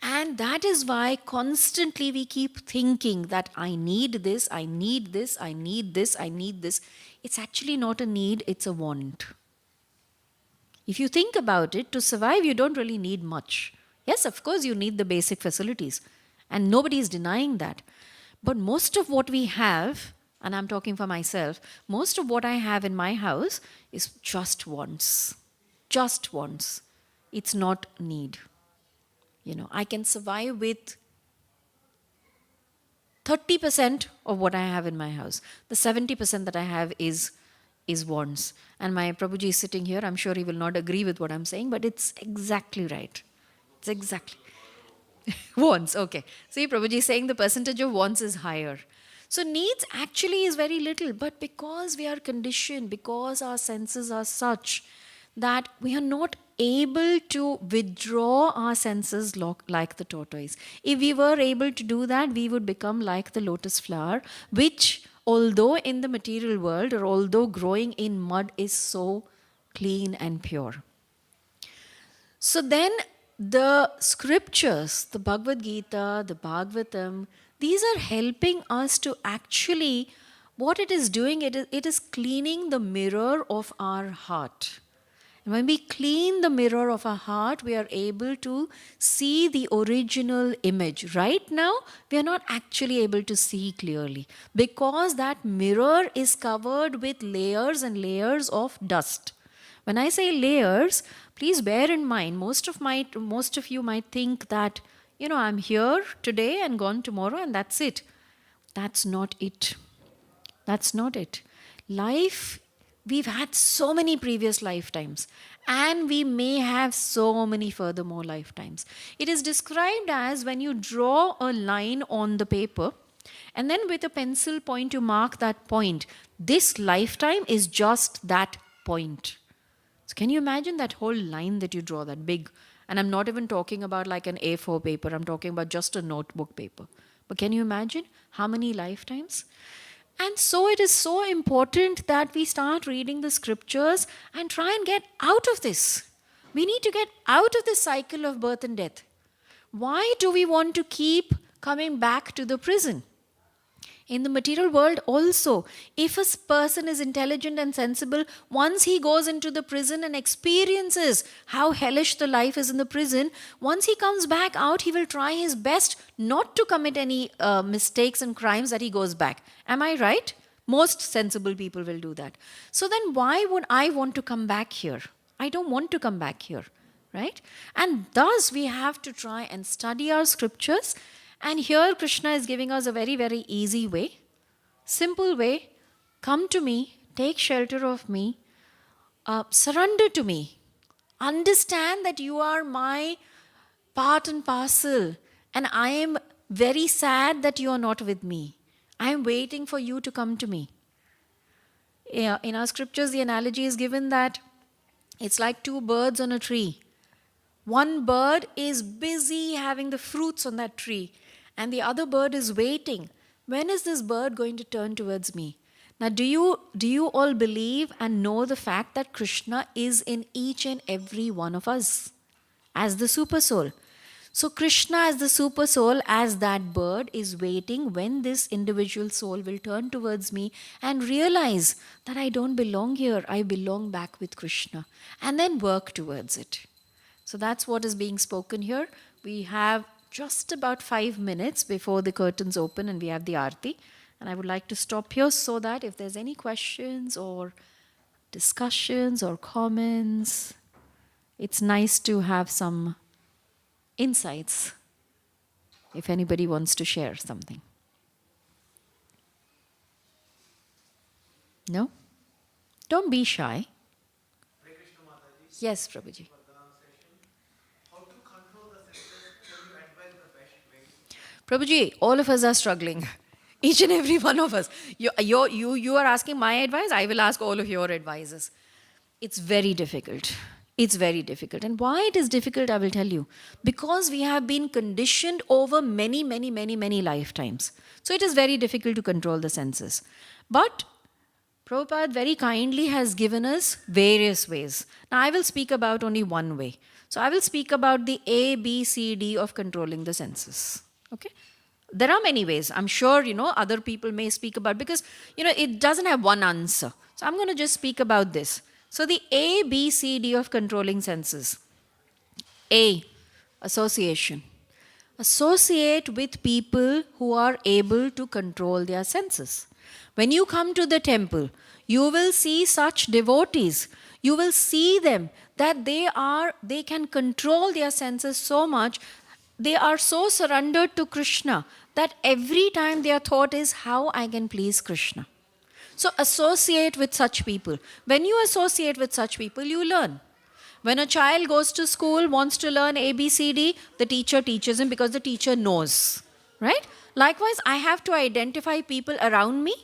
and that is why constantly we keep thinking that I need this, I need this, I need this, I need this. It's actually not a need, it's a want. If you think about it, to survive, you don't really need much. Yes, of course, you need the basic facilities, and nobody is denying that. But most of what we have, and I'm talking for myself, most of what I have in my house is just wants. Just wants. It's not need. I can survive with 30% of what I have in my house. The 70% that I have is wants. And my Prabhuji is sitting here. I'm sure he will not agree with what I'm saying, but it's exactly right. It's exactly. Wants, okay. See, Prabhuji is saying the percentage of wants is higher. So needs actually is very little, but because we are conditioned, because our senses are such that we are not able to withdraw our senses like the tortoise. If we were able to do that, we would become like the lotus flower, which, although in the material world or although growing in mud, is so clean and pure. So then the scriptures, the Bhagavad Gita, the Bhagavatam, these are helping us to actually, what it is doing, it is cleaning the mirror of our heart. And when we clean the mirror of our heart, we are able to see the original image. Right now, we are not actually able to see clearly because that mirror is covered with layers and layers of dust. When I say layers, please bear in mind, most of you might think that, I'm here today and gone tomorrow and that's it. That's not it. That's not it. Life, we've had so many previous lifetimes and we may have so many furthermore lifetimes. It is described as when you draw a line on the paper and then with a pencil point you mark that point. This lifetime is just that point. So can you imagine that whole line that you draw, that big? And I'm not even talking about like an A4 paper. I'm talking about just a notebook paper. But can you imagine how many lifetimes? And so it is so important that we start reading the scriptures and try and get out of this. We need to get out of this cycle of birth and death. Why do we want to keep coming back to the prison? In the material world also, if a person is intelligent and sensible, once he goes into the prison and experiences how hellish the life is in the prison, once he comes back out, he will try his best not to commit any mistakes and crimes that he goes back. Am I right? Most sensible people will do that. So then why would I want to come back here? I don't want to come back here, right? And thus we have to try and study our scriptures And here Krishna is giving us a very, very easy way, simple way. Come to me, take shelter of me, surrender to me. Understand that you are my part and parcel, and I am very sad that you are not with me. I am waiting for you to come to me. Yeah, in our scriptures, the analogy is given that it's like two birds on a tree. One bird is busy having the fruits on that tree, and the other bird is waiting. When is this bird going to turn towards me? Now, do you all believe and know the fact that Krishna is in each and every one of us as the super soul? So, Krishna as the super soul, as that bird, is waiting when this individual soul will turn towards me and realize that I don't belong here, I belong back with Krishna, and then work towards it. So that's what is being spoken here. We have just about 5 minutes before the curtains open and we have the Aarti. And I would like to stop here so that if there's any questions or discussions or comments, it's nice to have some insights if anybody wants to share something. No? Don't be shy. Yes, Prabhuji. Prabhuji, all of us are struggling. Each and every one of us. You are asking my advice, I will ask all of your advices. It's very difficult. It's very difficult. And why it is difficult, I will tell you. Because we have been conditioned over many, many, many, many lifetimes. So it is very difficult to control the senses. But Prabhupada very kindly has given us various ways. Now I will speak about only one way. So I will speak about the A, B, C, D of controlling the senses. Okay? There are many ways. I'm sure, other people may speak about, because, it doesn't have one answer. So I'm going to just speak about this. So the A, B, C, D of controlling senses. A, association. Associate with people who are able to control their senses. When you come to the temple, you will see such devotees. You will see them that they can control their senses so much. They are so surrendered to Krishna that every time their thought is how I can please Krishna. So associate with such people. When you associate with such people, you learn. When a child goes to school, wants to learn A, B, C, D, the teacher teaches him because the teacher knows. Right? Likewise, I have to identify people around me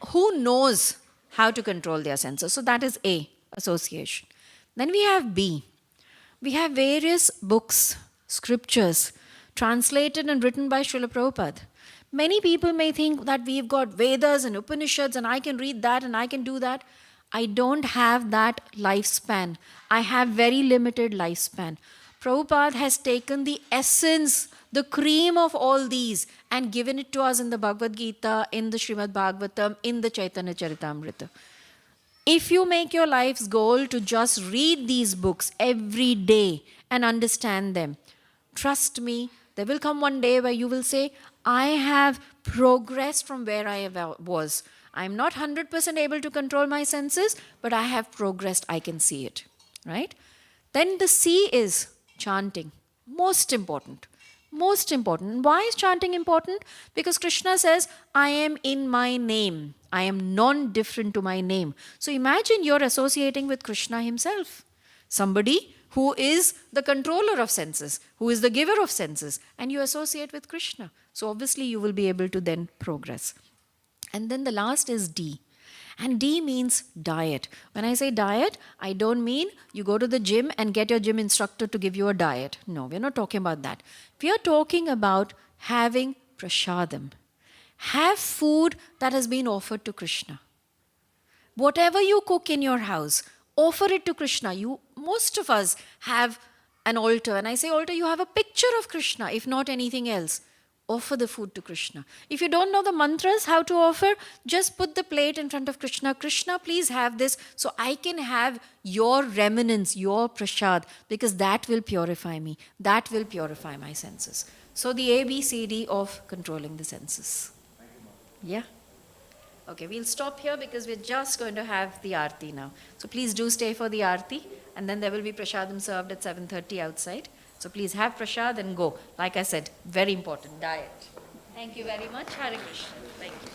who knows how to control their senses. So that is A, association. Then we have B. We have various books, scriptures, translated and written by Srila Prabhupada. Many people may think that we've got Vedas and Upanishads and I can read that and I can do that. I don't have that lifespan. I have very limited lifespan. Prabhupada has taken the essence, the cream of all these and given it to us in the Bhagavad Gita, in the Srimad Bhagavatam, in the Chaitanya Charitamrita. If you make your life's goal to just read these books every day and understand them, trust me, there will come one day where you will say, I have progressed from where I was. I'm not 100% able to control my senses, but I have progressed. I can see it. Right? Then the C is chanting. Most important. Most important. Why is chanting important? Because Krishna says, I am in my name. I am non-different to my name. So imagine you're associating with Krishna himself. Somebody who is the controller of senses, who is the giver of senses, and you associate with Krishna. So obviously you will be able to then progress. And then the last is D. And D means diet. When I say diet, I don't mean you go to the gym and get your gym instructor to give you a diet. No, we're not talking about that. We are talking about having prasadam. Have food that has been offered to Krishna. Whatever you cook in your house, offer it to Krishna. Most of us have an altar. And I say altar, you have a picture of Krishna, if not anything else. Offer the food to Krishna. If you don't know the mantras, how to offer, just put the plate in front of Krishna. Krishna, please have this so I can have your remnants, your prasad, because that will purify me. That will purify my senses. So the A, B, C, D of controlling the senses. Yeah? Okay, we'll stop here because we're just going to have the Aarti now. So please do stay for the Aarti, and then there will be prasadam served at 7:30 outside. So please have prasad and go. Like I said, very important diet. Thank you very much. Hare Krishna. Thank you.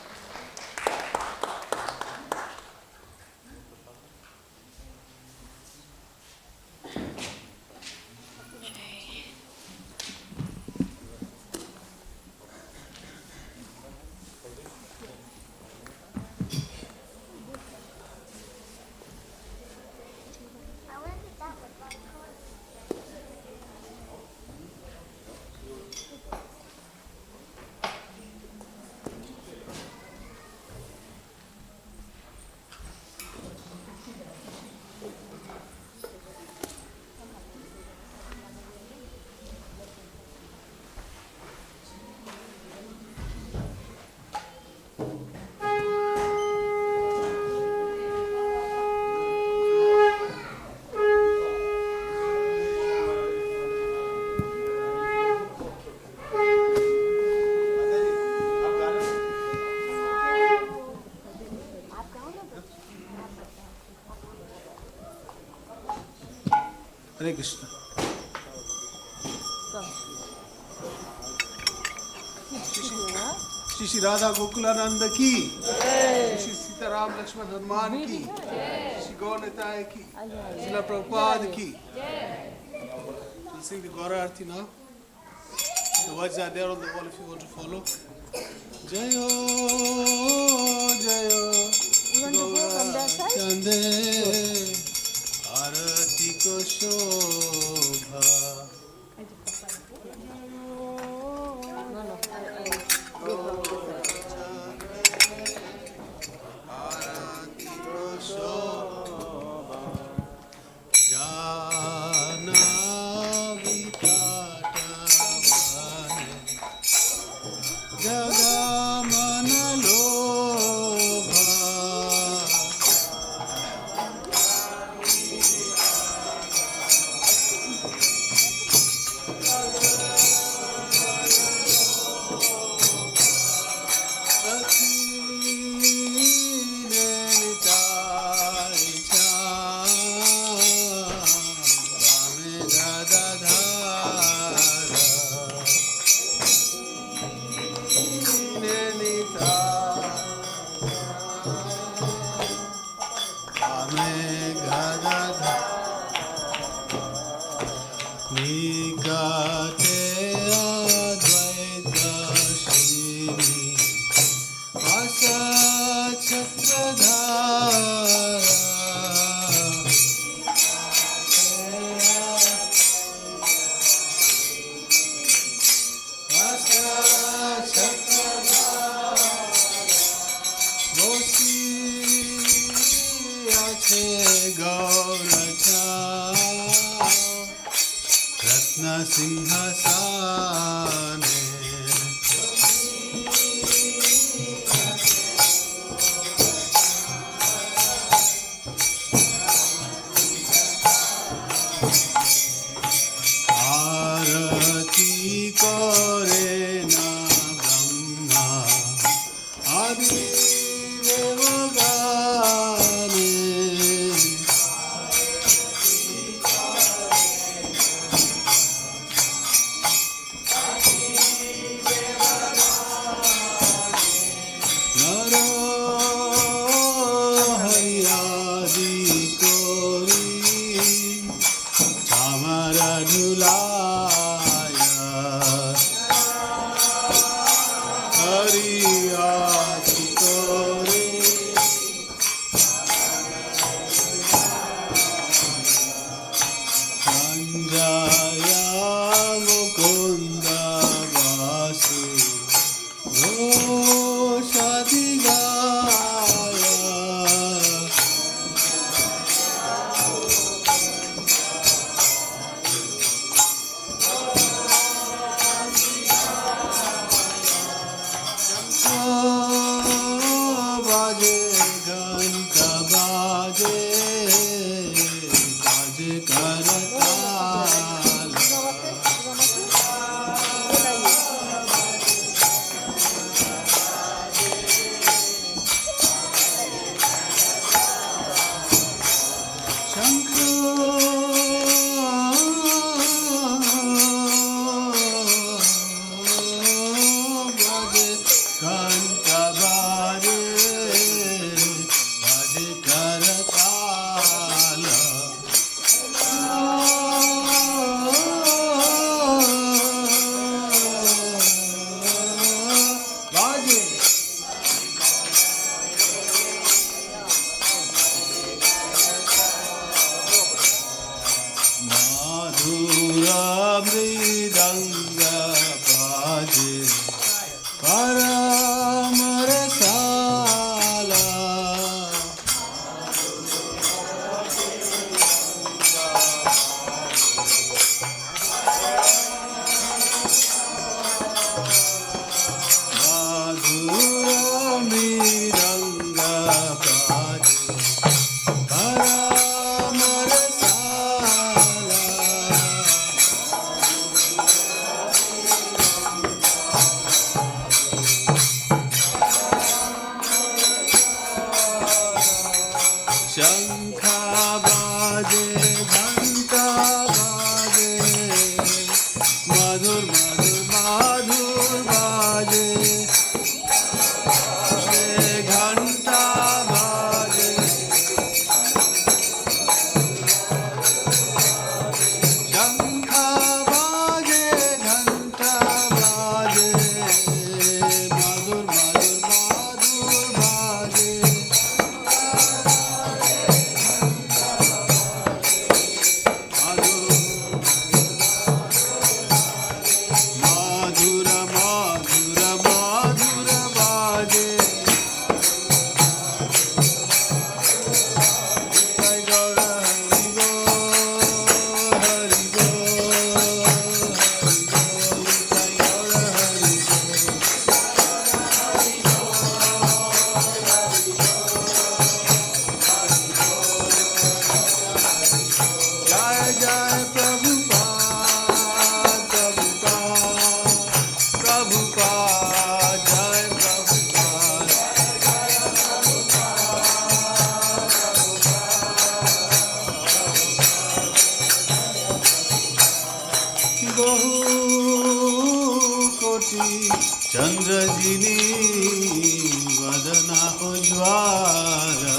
Hare Krishna. Shri Shri Radha Gokulanand की, श्री सीताराम लक्ष्मण हनुमान की, श्री गौर निताय की, श्रीला प्रभुपाद की. We'll sing the Gaura Arti now. The words are there on the wall if you want to follow. Jayo, Jayo, Gaura Chande, Arati ko shobha. शंखा बाजे घंटा बाजे मधुर मधुर माधुर बाजे घंटा बाजे शंखा बाजे घंटा बाजे मधुर मधुर माधुर बाजे माधुर माधुर माधुर बाजे जय गौर हरि बोल हरि बोल जय गौर हरि जय जय प्रभुपाद प्रभुपाद प्रभुपाद जय प्रभुपाद बहु कोटि चंद्रजिनी वदना उज्ज्वला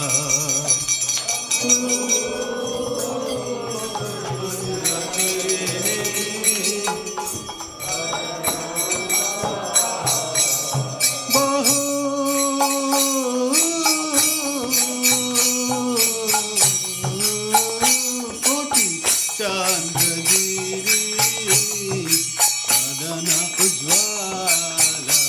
बहु कोटि चंद्रगिरी वदन Ujjwala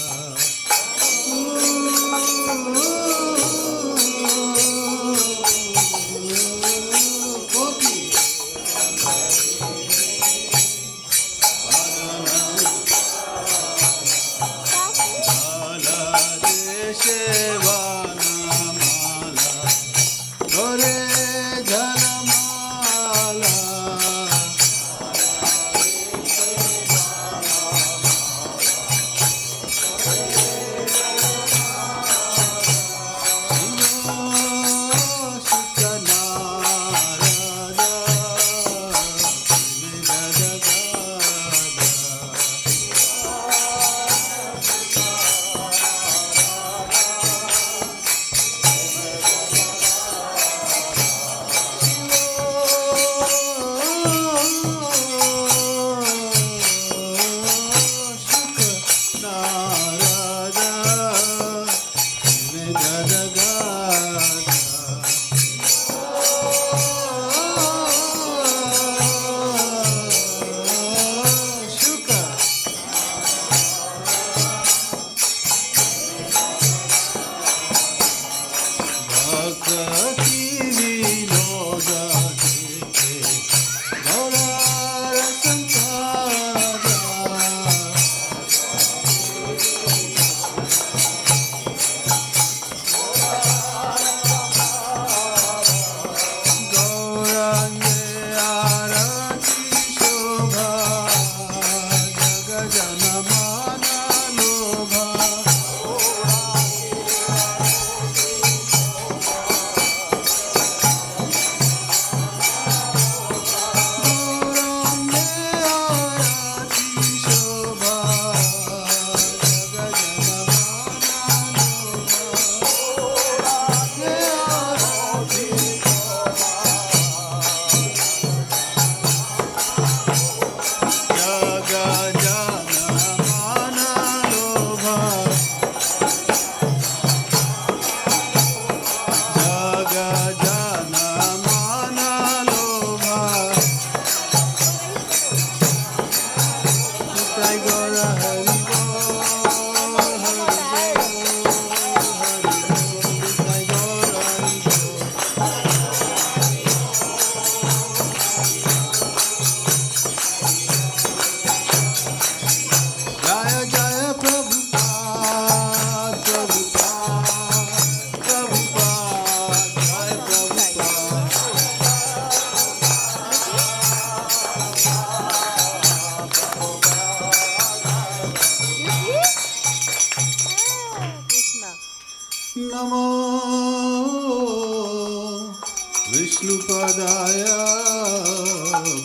Vishnupadaya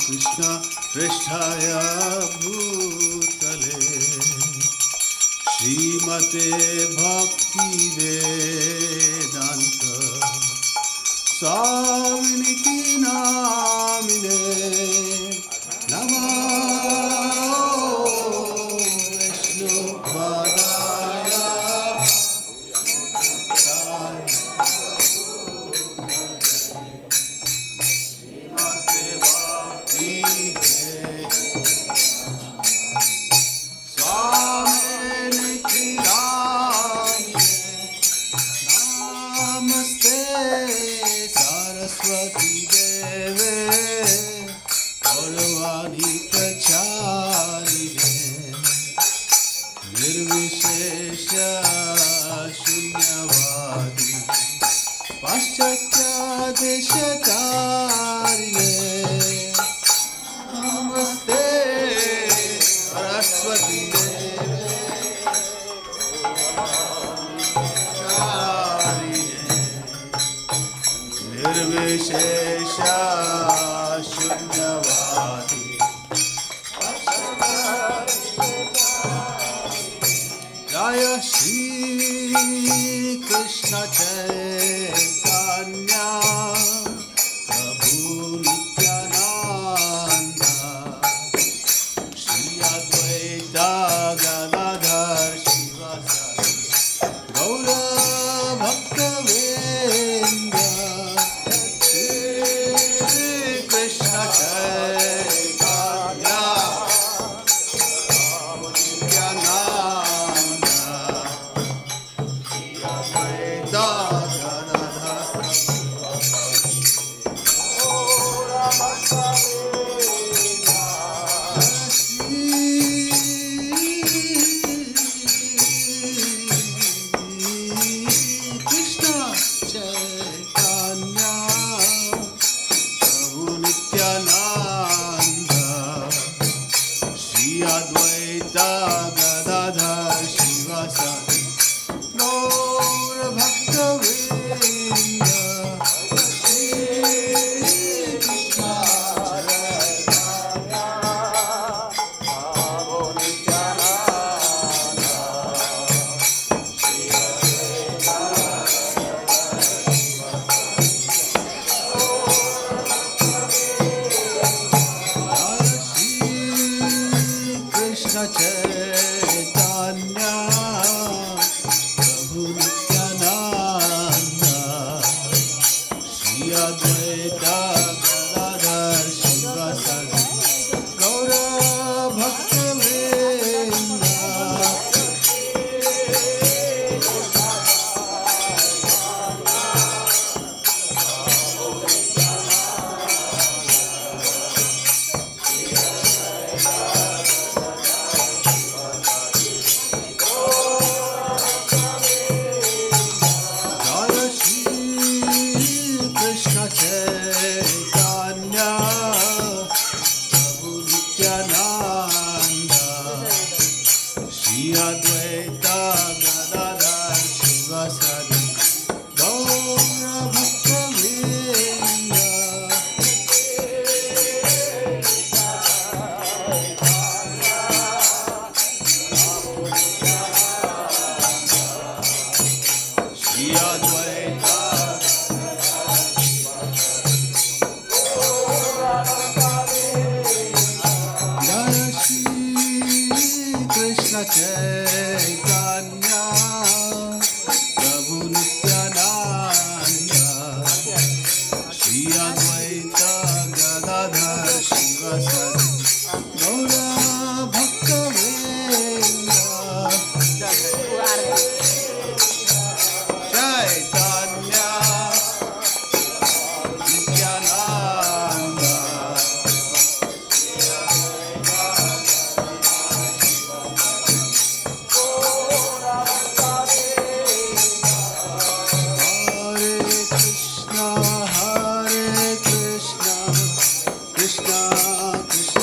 Krishna Pristhaya Bhutale Srimate Bhaktivedanta Swaminiti Namine Namo Vishnupadaya Saraswati Deve Gaurvani Pracharine Nirvishesha Shunyavadi Paschatya Deshatarine Namaste Saraswati Deve Nirvishesha Shunyavadi Jaya Shri Krishna Chaitanya Prabhu Nityananda Shri Advaita Gadadhar Shivasari Gaura Bhaktivedanta Krishna Chaitanya Nityananda Advaita Gadadhar Krishna Chaitanya Prabhu Nityananda Shri Advaita Gadadhar Shivasari Gaura Bhaktivedanta Shri Krishna Chaitanya Prabhu Nityananda Krishna Chaitanya Prabhu Nityananda Shri Advaita Gadadhar Shivasari Gaura Bhaktivedanta Jaya Shri Krishna Chaitanya Prabhu Nityananda Shri Advaita Gadadhar Shivasari Gaura Bhaktivedanta Shri Advaita Jaya Shri Krishna Chaitanya Prabhu Nityananda Shri Advaita Gadadhar Shivasari Gaura Bhaktivedanta Chaitanya Nityananda Hare Krishna Krishna Krishna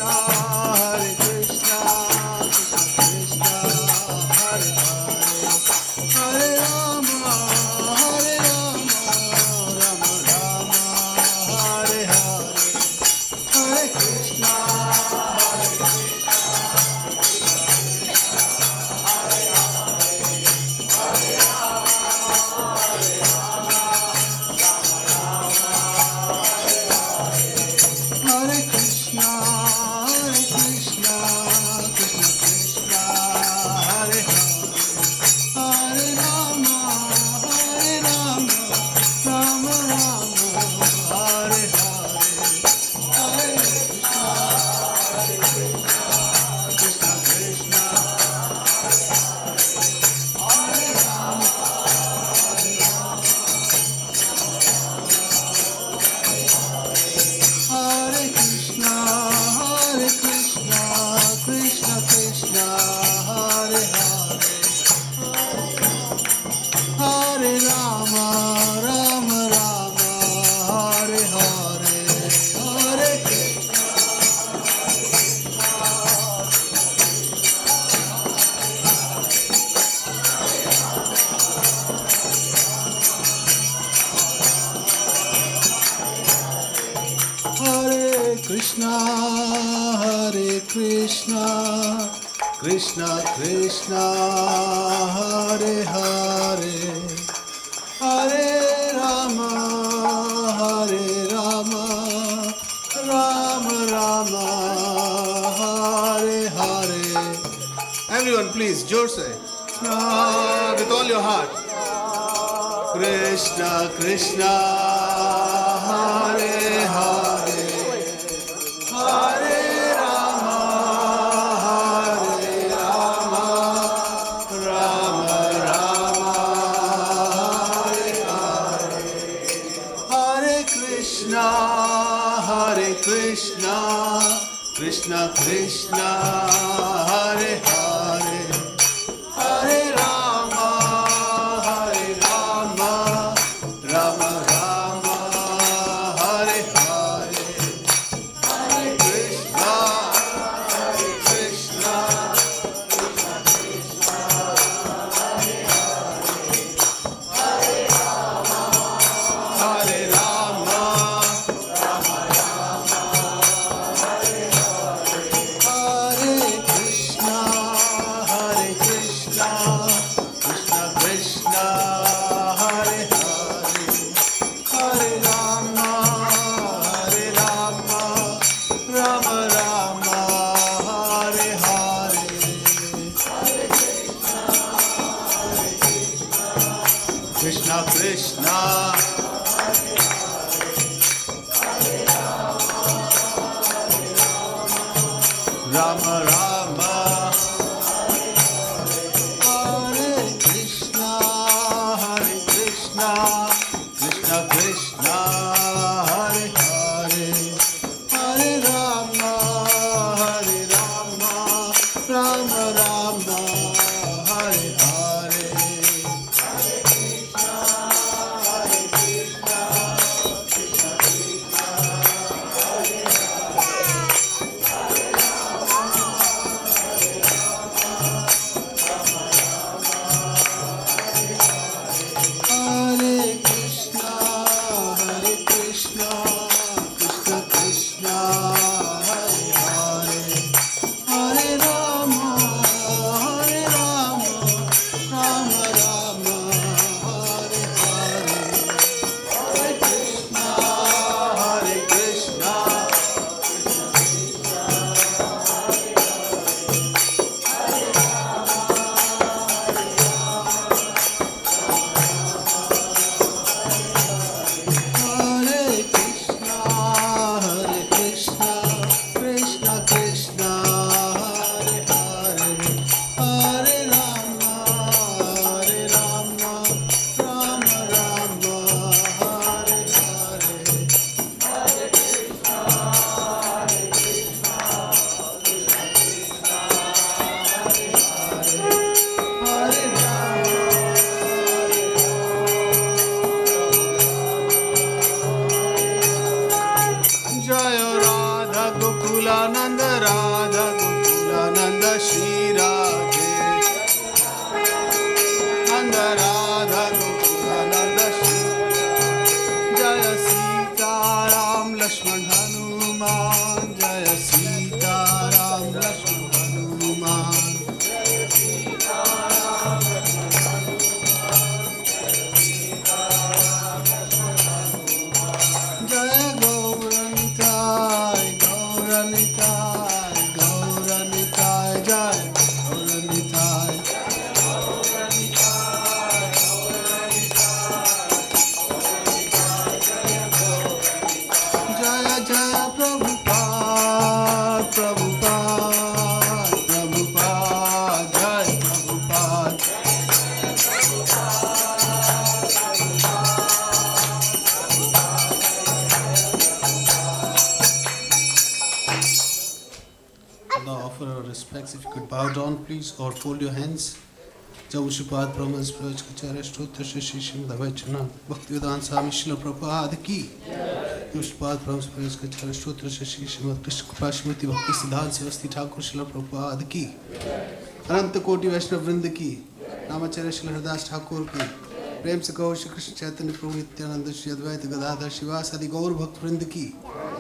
Hare Krishna, Krishna Krishna, Hare Hare, Hare Rama, Rama Rama, Hare Hare, Hare Krishna, Hare Krishna, Krishna Krishna, Hare Hare, Hare Rama, Rama Rama, Hare Hare, Hare Krishna, Krishna, Hare Rama, Hare Krishna, Krishna Krishna, Hare Hare, Hare Rama, Rama Rama, Hare Hare, Hare Krishna, Hare Krishna, Krishna Krishna, Hare Hare, Hare Rama, Rama Rama, Hare Hare. Everyone, please, jor se, with all your heart. Krishna Krishna, Hare Hare, Hare Rama, Rama Rama, Hare Hare, Hare Krishna, Krishna Krishna, Hare Hare, Hare Rama, Rama Rama, Hare Hare, Hare Krishna, Krishna Hare Rama, Hare Krishna, Krishna Krishna, Hare Hare, Hare Rama, Rama Rama, Hare Hare, Krishna Krishna, Rama Rama, Hare Krishna, Krishna Krishna, Hare Hare, Hare Rama, Rama Rama, Hare Hare, Nanda Radha Gokula Nanda Shri Radhe Nanda Radha Gokula Nanda Shri Jaya Sita Ram Lakshman Hanuman Jaya Sita Ram Lakshman Hanuman Jaya Gauranitai Gauranitai Gauranitai Jaya Gauranitai Jaya Jaya Prabhupada Prabhupada Prabhupada Jaya Prabhupada Now offer our respects. If you could bow down please or fold your hands. जब श्रीपाद ब्रह्मस प्रचार्य स्तोत्र श्री श्रीमद् वचना भक्तिवेदांत स्वामी श्रील प्रभुपाद की श्रीपाद ब्रह्मस प्रचार्य स्तोत्र श्री श्रीमद् कृष्ण कृपा श्रीमती भक्ति सिद्धांत सरस्वती ठाकुर श्रील प्रभुपाद की अनंत कोटि वैष्णव वृंद की नामाचार्य श्री हरदास ठाकुर की प्रेम से कहो श्री कृष्ण चैतन्य प्रभु नित्यानंद श्री अद्वैत गदाधर शिवास आदि गौर भक्त वृंद की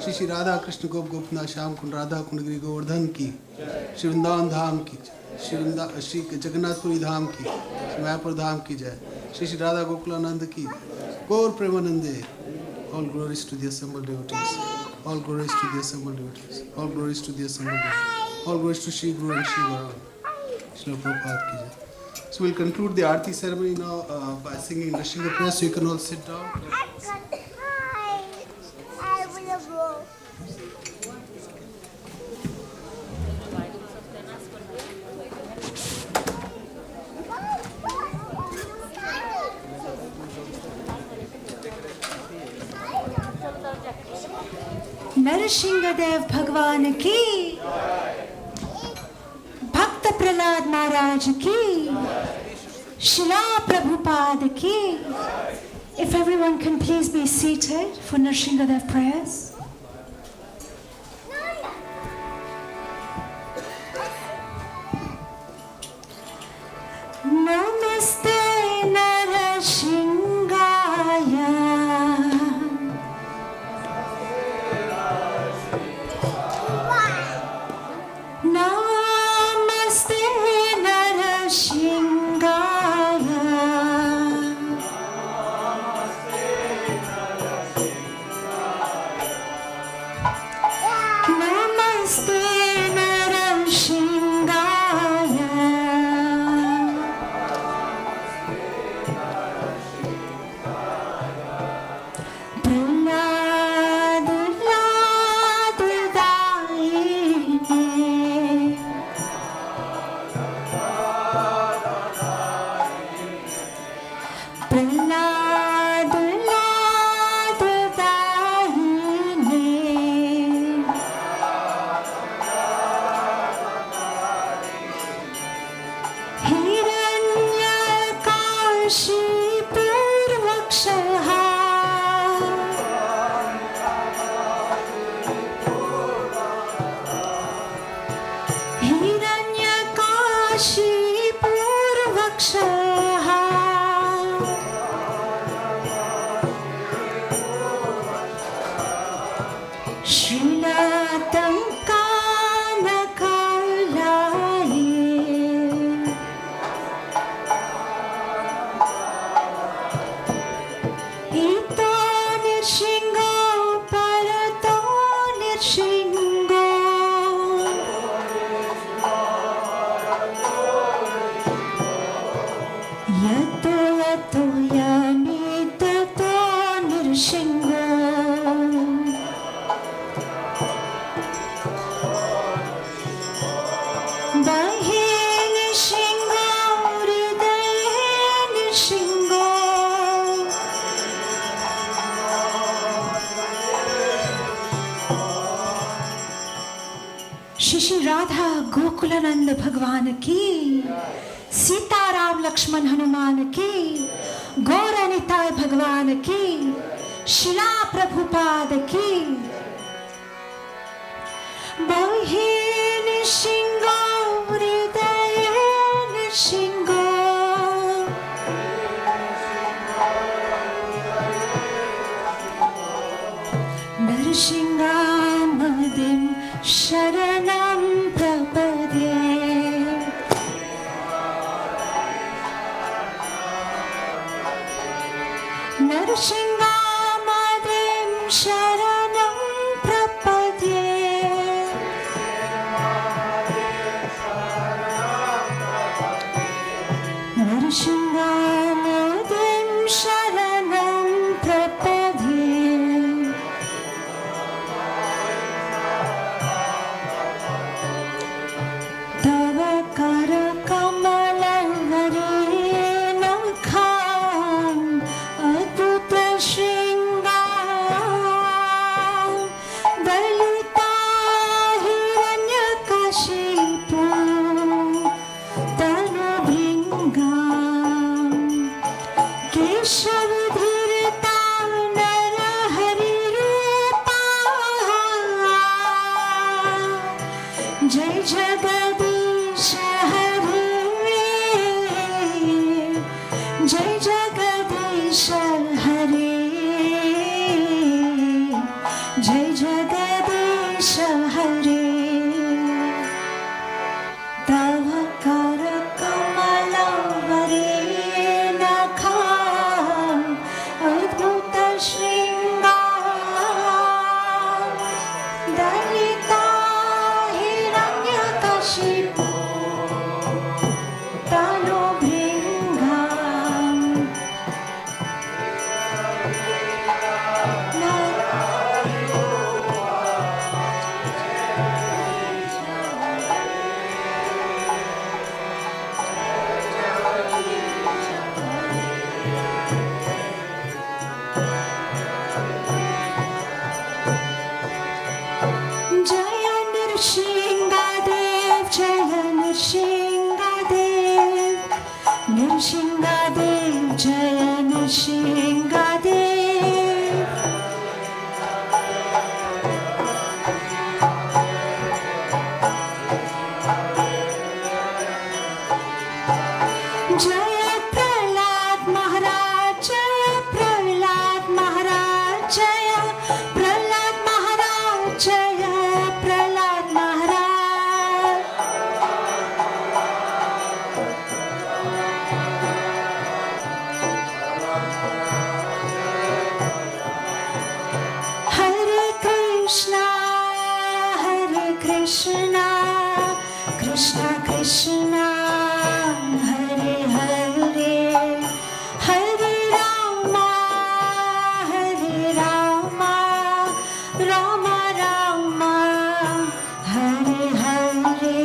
श्री श्री राधा कृष्ण गोप गोपनाथ श्याम कुंड राधा कुंड गिरि गोवर्धन की श्री वृंदावन धाम की श्री जगन्नाथपुरी धाम की श्री मायापुर धाम की जय श्री श्री राधा गोकुलानंद की गौर प्रेमानंदे all glories to the assembled devotees all glories to the assembled devotees all glories to the assembled devotees all glories to Shri Guru and Shri Gauranga Shri Prabhupada ki jai. So we'll conclude the Aarti ceremony now by singing Nrsimha prayer, so you can all sit down. Narasimhadeva भगवान की, भक्त प्रहलाद महाराज की, शिला प्रभुपाद की. If everyone can please be seated for Nrsimhadev prayers. Namaste Narasingaya. Namaste Narasingaya. Namaste Narasingaya. Shri Radha Gokulanand भगवान की, सीताराम लक्ष्मण हनुमान की, गौरनिताय भगवान की, शिला प्रभुपाद की. Bahe nishingo hridaye nishingo Narsingamadim sharanam prapadye Narsingamadim sharanam prapadye Narsingamadim sharanam prapadye Tava kara kamalavare nakham adbhuta shringam dalita hiranyakashipu tanu bhringam keshavadhirta narahari rupa Jai Jagadish Hare Jai Jagadish Hare Jai Jagadish Hare Tava kara kamalavare nakham adbhuta shringam dalita hiranyakashipu tanu bhringam Jaya Nirshingadev Jaya Nirshingadev Nirshingadev Jaya Nirshingadev Jaya Prahlad Maharaj Jaya Prahlad Maharaj Jaya Prahlad Maharaj Jaya Prahlad Maharaj Hare Krishna Krishna Krishna Hare Hare Hare Rama Rama Rama Hare Hare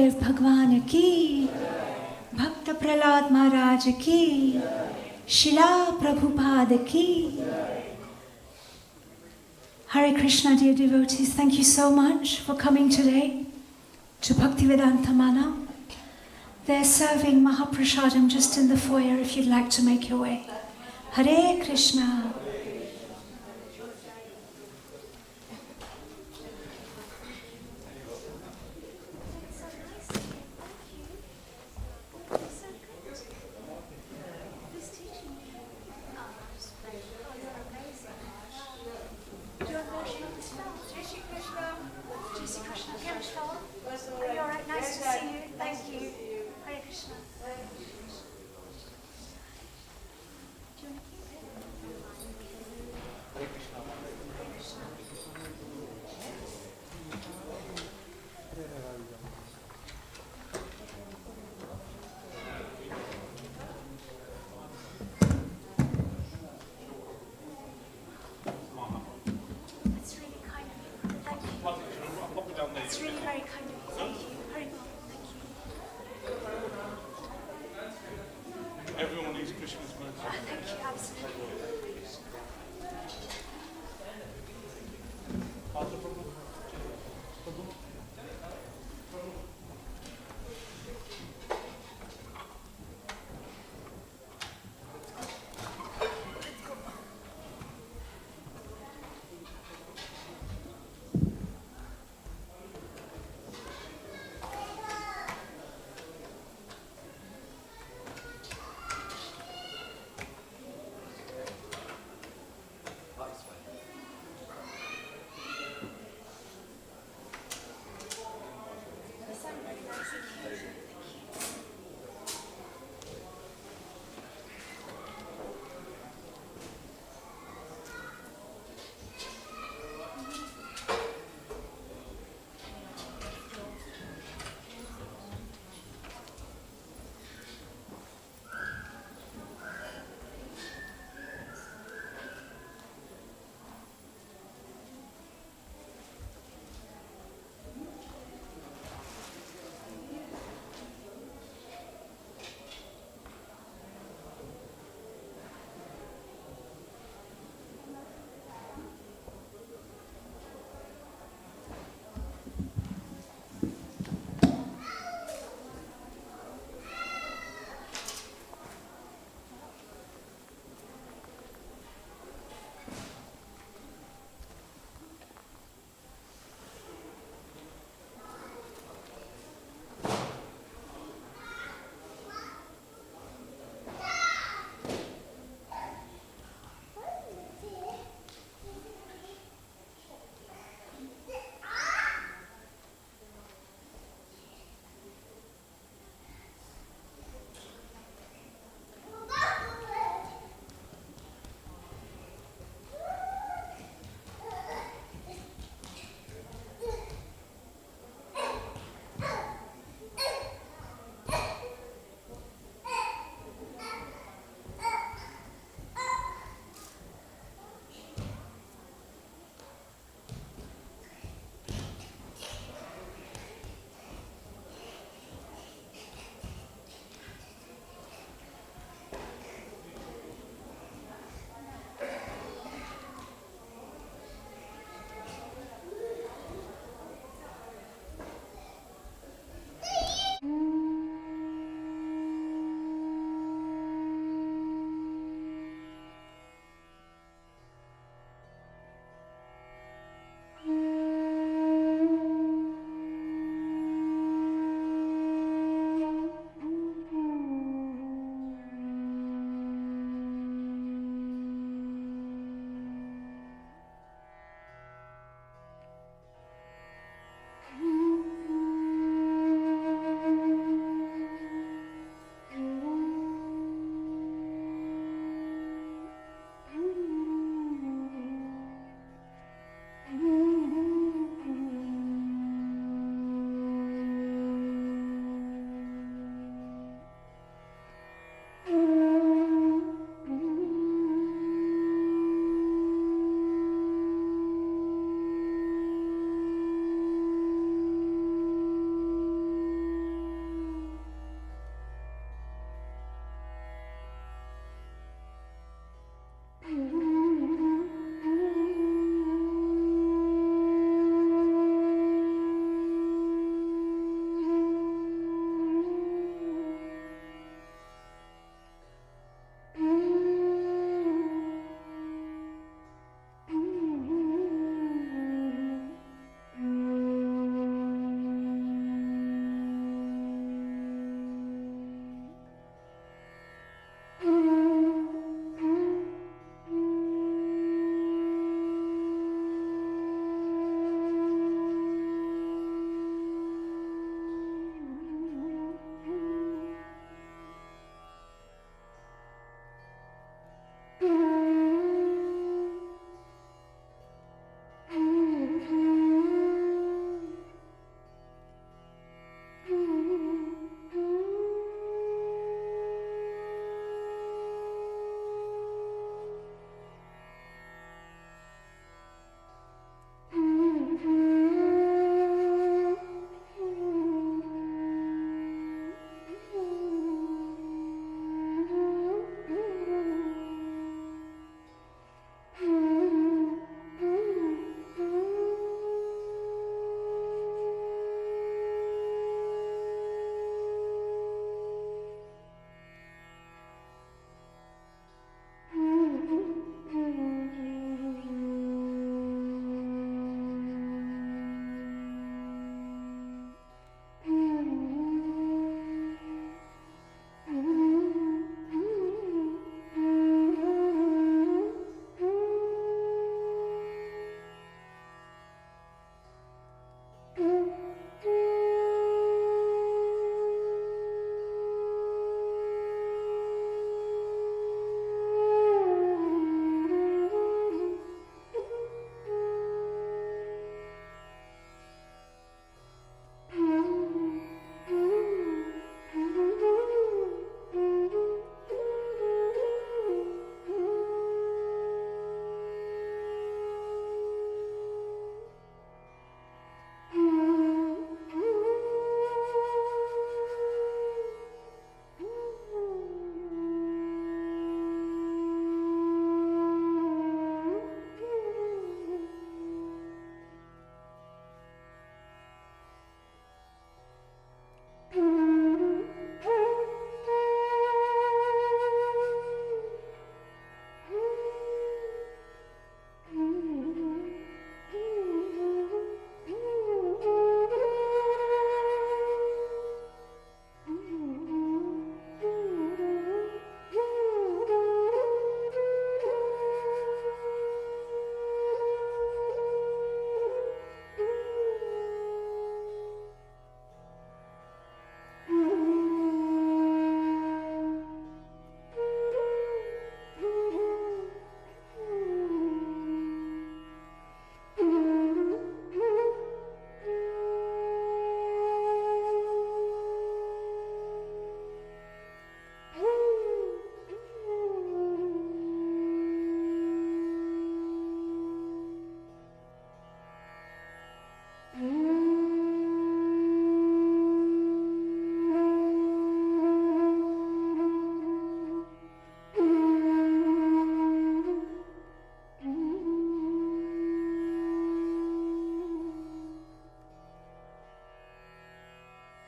Nrsimhadev Bhagwan ki, Bhakta Prahlad Maharaj ki, Srila Prabhupada ki. Hare Krishna, dear devotees, thank you so much for coming today to Bhaktivedanta Manor. They're serving Mahaprasadam just in the foyer if you'd like to make your way. Hare Krishna.